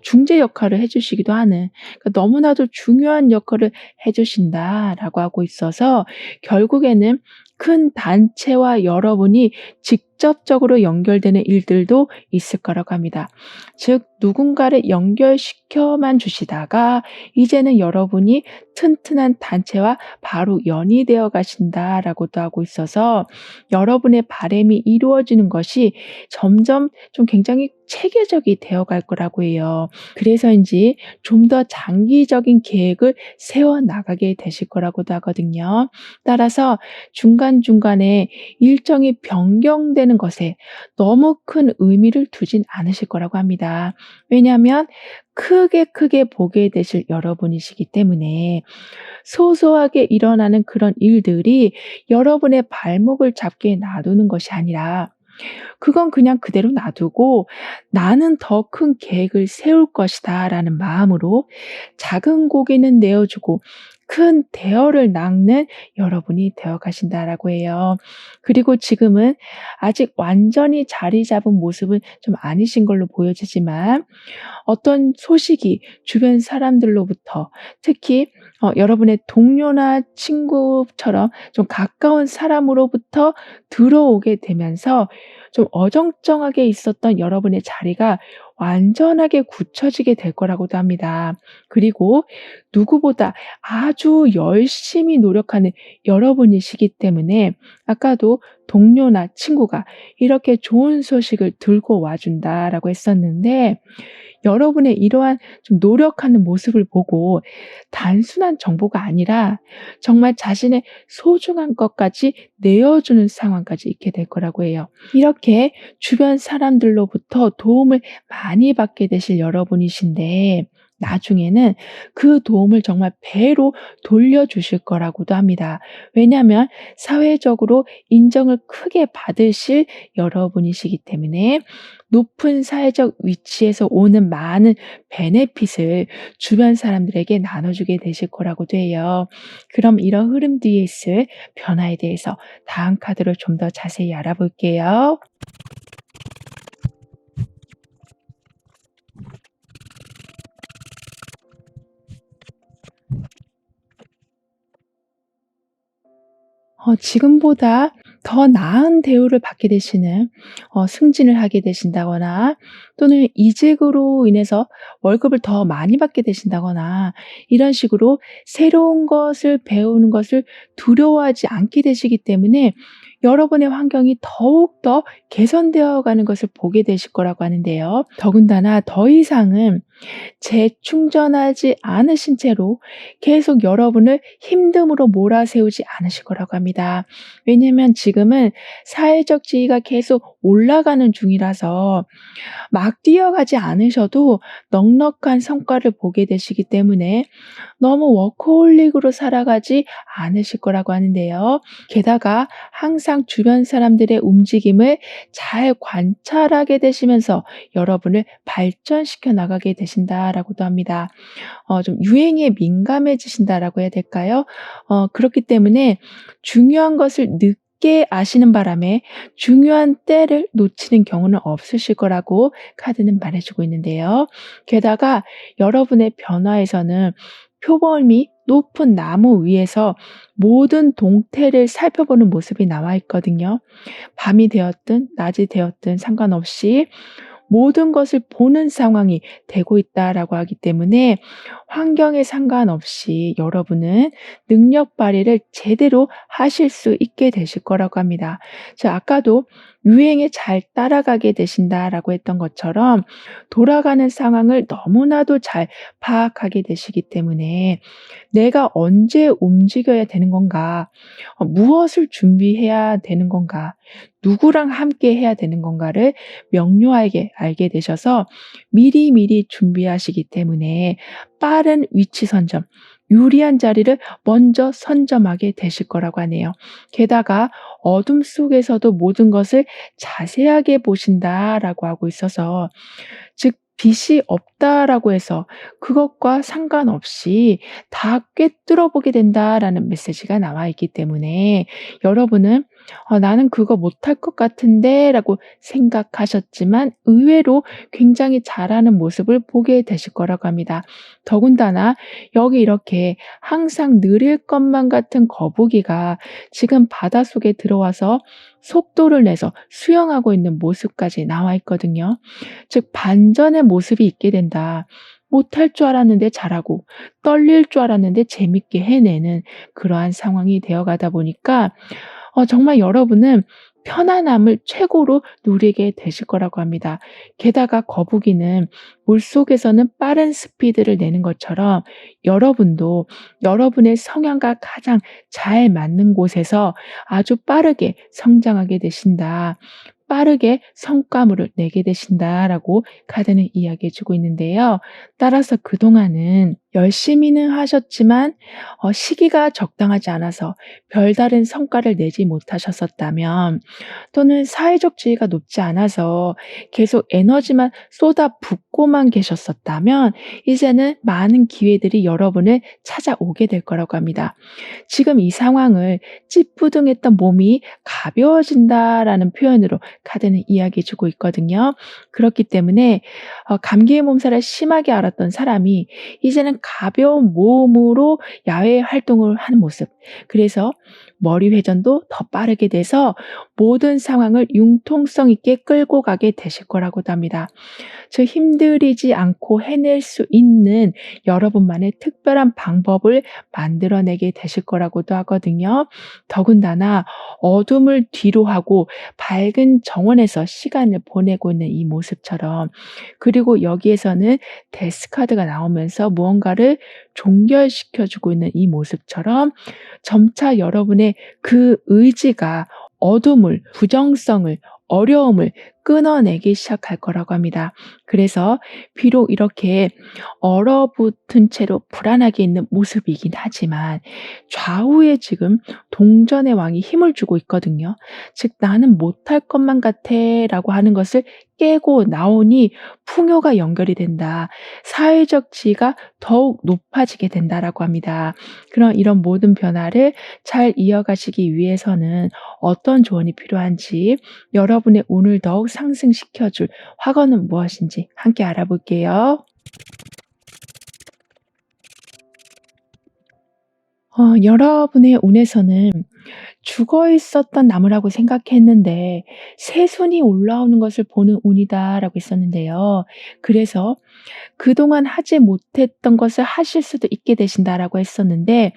중재 역할을 해 주시기도 하는, 그러니까 너무나도 중요한 역할을 해 주신다라고 하고 있어서 결국에는 큰 단체와 여러분이 직접적으로 연결되는 일들도 있을 거라고 합니다. 즉 누군가를 연결시켜만 주시다가 이제는 여러분이 튼튼한 단체와 바로 연이 되어 가신다라고도 하고 있어서 여러분의 바람이 이루어지는 것이 점점 좀 굉장히 체계적이 되어 갈 거라고 해요. 그래서인지 좀 더 장기적인 계획을 세워 나가게 되실 거라고도 하거든요. 따라서 중간중간에 일정이 변경되는 것에 너무 큰 의미를 두진 않으실 거라고 합니다. 왜냐하면 크게 보게 되실 여러분이시기 때문에 소소하게 일어나는 그런 일들이 여러분의 발목을 잡게 놔두는 것이 아니라, 그건 그냥 그대로 놔두고 '나는 더 큰 계획을 세울 것이다.'라는 마음으로 작은 고개는 내어 주고 큰 대어를 낚는 여러분이 되어 가신다라고 해요. 그리고 지금은 아직 완전히 자리 잡은 모습은 좀 아니신 걸로 보여지지만, 어떤 소식이 주변 사람들로부터, 특히 여러분의 동료나 친구처럼 좀 가까운 사람으로부터 들어오게 되면서 좀 어정쩡하게 있었던 여러분의 자리가 완전하게 굳혀지게 될 거라고도 합니다. 그리고 누구보다 아주 열심히 노력하는 여러분이시기 때문에 아까도 동료나 친구가 이렇게 좋은 소식을 들고 와 준다라고 했었는데, 여러분의 이러한 좀 노력하는 모습을 보고 단순한 정보가 아니라 정말 자신의 소중한 것까지 내어주는 상황까지 있게 될 거라고 해요. 이렇게 주변 사람들로부터 도움을 많이 받게 되실 여러분이신데, 나중에는 그 도움을 정말 배로 돌려주실 거라고도 합니다. 왜냐하면 사회적으로 인정을 크게 받으실 여러분이시기 때문에 높은 사회적 위치에서 오는 많은 베네핏을 주변 사람들에게 나눠주게 되실 거라고도 해요. 그럼 이런 흐름 뒤에 있을 변화에 대해서 다음 카드로 좀 더 자세히 알아볼게요. 지금보다 더 나은 대우를 받게 되시는, 승진을 하게 되신다거나 또는 이직으로 인해서 월급을 더 많이 받게 되신다거나 이런 식으로 새로운 것을 배우는 것을 두려워하지 않게 되시기 때문에 여러분의 환경이 더욱더 개선되어 가는 것을 보게 되실 거라고 하는데요. 더군다나 더 이상은 재충전하지 않으신 채로 계속 여러분을 힘듦으로 몰아세우지 않으실 거라고 합니다. 왜냐면 지금은 사회적 지위가 계속 올라가는 중이라서 막 뛰어가지 않으셔도 넉넉한 성과를 보게 되시기 때문에 너무 워커홀릭으로 살아가지 않으실 거라고 하는데요. 게다가 항상 주변 사람들의 움직임을 잘 관찰하게 되시면서 여러분을 발전시켜 나가게 되신다라고도 합니다. 좀 유행에 민감해지신다라고 해야 될까요? 그렇기 때문에 중요한 것을 늦게 아시는 바람에 중요한 때를 놓치는 경우는 없으실 거라고 카드는 말해 주고 있는데요. 게다가 여러분의 변화에서는 표범이 높은 나무 위에서 모든 동태를 살펴보는 모습이 나와 있거든요. 밤이 되었든 낮이 되었든 상관없이 모든 것을 보는 상황이 되고 있다라고 하기 때문에 환경에 상관없이 여러분은 능력 발휘를 제대로 하실 수 있게 되실 거라고 합니다. 아까도 유행에 잘 따라가게 되신다라고 했던 것처럼 돌아가는 상황을 너무나도 잘 파악하게 되시기 때문에 내가 언제 움직여야 되는 건가? 무엇을 준비해야 되는 건가? 누구랑 함께 해야 되는 건가를 명료하게 알게 되셔서 미리미리 준비하시기 때문에 빠른 위치 선점, 유리한 자리를 먼저 선점하게 되실 거라고 하네요. 게다가 어둠 속에서도 모든 것을 자세하게 보신다라고 하고 있어서 즉 빛이 없다라고 해서 그것과 상관없이 다 꿰뚫어 보게 된다라는 메시지가 나와 있기 때문에 여러분은 '나는 그거 못할 것 같은데.'라고 생각하셨지만 의외로 굉장히 잘하는 모습을 보게 되실 거라고 합니다. 더군다나 여기 이렇게 항상 느릴 것만 같은 거북이가 지금 바닷속에 들어와서 속도를 내서 수영하고 있는 모습까지 나와 있거든요. 즉 반전의 모습이 있게 된다. 못할 줄 알았는데 잘하고 떨릴 줄 알았는데 재밌게 해내는 그러한 상황이 되어가다 보니까 정말 여러분은 편안함을 최고로 누리게 되실 거라고 합니다. 게다가 거북이는 물속에서는 빠른 스피드를 내는 것처럼 여러분도 여러분의 성향과 가장 잘 맞는 곳에서 아주 빠르게 성장하게 되신다. 빠르게 성과물을 내게 되신다라고 카드는 이야기해 주고 있는데요. 따라서 그동안은 열심히는 하셨지만 시기가 적당하지 않아서 별다른 성과를 내지 못하셨었다면 또는 사회적 지위가 높지 않아서 계속 에너지만 쏟아붓고만 계셨었다면 이제는 많은 기회들이 여러분을 찾아오게 될 거라고 합니다. 지금 이 상황을 찌뿌둥했던 몸이 가벼워진다라는 표현으로 카드는 이야기해 주고 있거든요. 그렇기 때문에 감기의 몸살을 심하게 앓았던 사람이 이제는 가벼운 몸으로 야외 활동을 하는 모습. 그래서 머리 회전도 더 빠르게 돼서 모든 상황을 융통성 있게 끌고 가게 되실 거라고도 합니다. 즉 힘들이지 않고 해낼 수 있는 여러분만의 특별한 방법을 만들어내게 되실 거라고도 하거든요. 더군다나 어둠을 뒤로 하고 밝은 정원에서 시간을 보내고 있는 이 모습처럼 그리고 여기에서는 데스 카드가 나오면서 무언가를 종결시켜 주고 있는 이 모습처럼 점차 여러분의 그 의지가 어둠을, 부정성을, 어려움을 끊어내기 시작할 거라고 합니다. 그래서 비록 이렇게 얼어붙은 채로 불안하게 있는 모습이긴 하지만 좌우에 지금 동전의 왕이 힘을 주고 있거든요. 즉 나는 못할 것만 같아라고 하는 것을 깨고 나오니 풍요가 연결이 된다. 사회적 지위가 더욱 높아지게 된다라고 합니다. 그런 이런 모든 변화를 잘 이어가시기 위해서는 어떤 조언이 필요한지 여러분의 운을 더욱 상승시켜 줄 화건은 무엇인지 함께 알아볼게요. 여러분의 운에서는 죽어 있었던 나무라고 생각했는데 새순이 올라오는 것을 보는 운이다라고 했었는데요. 그래서 그동안 하지 못했던 것을 하실 수도 있게 되신다라고 했었는데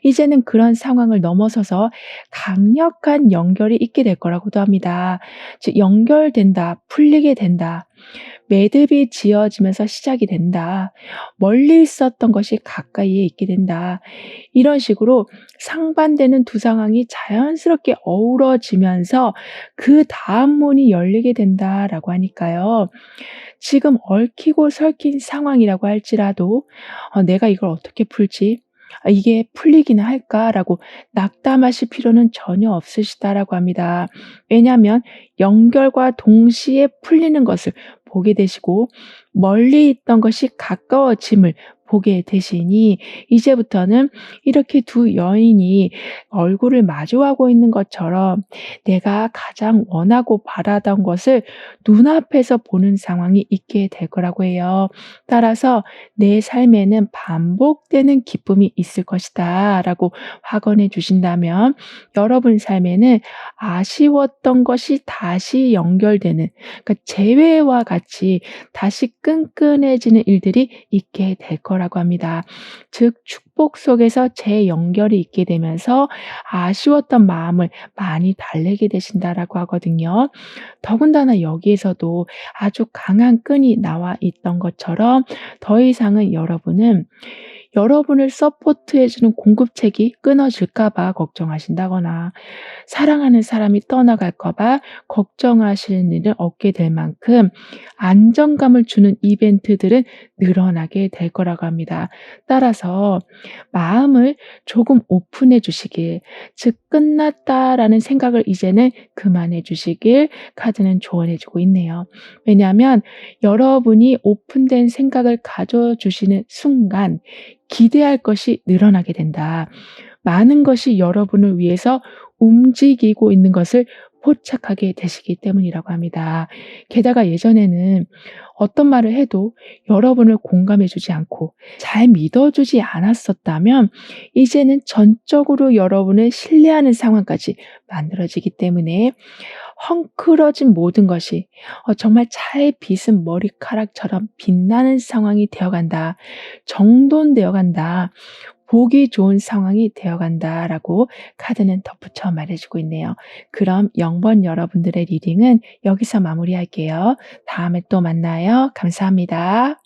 이제는 그런 상황을 넘어서서 강력한 연결이 있게 될 거라고도 합니다. 즉 연결된다, 풀리게 된다. 매듭이 지어지면서 시작이 된다. 멀리 있었던 것이 가까이에 있게 된다. 이런 식으로 상반되는 두 상황이 자연스럽게 어우러지면서 그다음 문이 열리게 된다라고 하니까요. 지금 얽히고 설킨 상황이라고 할지라도 '내가 이걸 어떻게 풀지? 이게 풀리기는 할까?'라고 낙담하실 필요는 전혀 없으시다라고 합니다. 왜냐하면 연결과 동시에 풀리는 것을 보게 되시고 멀리 있던 것이 가까워짐을 보게 되시니 이제부터는 이렇게 두 여인이 얼굴을 마주하고 있는 것처럼 내가 가장 원하고 바라던 것을 눈앞에서 보는 상황이 있게 될 거라고 해요. 따라서 "내 삶에는 반복되는 기쁨이 있을 것이다."라고 확언해 주신다면 여러분 삶에는 아쉬웠던 것이 다시 연결되는, 그러니까 재회와 같이 다시 끈끈해지는 일들이 있게 될 거라고 합니다. 즉 축복 속에서 재연결이 있게 되면서 아쉬웠던 마음을 많이 달래게 되신다라고 하거든요. 더군다나 여기에서도 아주 강한 끈이 나와 있던 것처럼 더 이상은 여러분을 서포트해 주는 공급책이 끊어질까 봐 걱정하신다거나 사랑하는 사람이 떠나갈까 봐 걱정하시는 일을 얻게 될 만큼 안정감을 주는 이벤트들은 늘어나게 될 거라고 합니다. 따라서 마음을 조금 오픈해 주시길, 즉 '끝났다.'라는 생각을 이제는 그만해 주시길 카드는 조언해 주고 있네요. 왜냐하면 여러분이 오픈된 생각을 가져 주시는 순간 기대할 것이 늘어나게 된다. 많은 것이 여러분을 위해서 움직이고 있는 것을 포착하게 되시기 때문이라고 합니다. 게다가 예전에는 어떤 말을 해도 여러분을 공감해 주지 않고 잘 믿어 주지 않았었다면 이제는 전적으로 여러분을 신뢰하는 상황까지 만들어지기 때문에 헝클어진 모든 것이 정말 잘 빗은 머리카락처럼 빛나는 상황이 되어간다. 정돈되어 간다. 보기 좋은 상황이 되어간다라고 카드는 덧붙여 말해주고 있네요. 그럼 0번 여러분들의 리딩은 여기서 마무리할게요. 다음에 또 만나요. 감사합니다.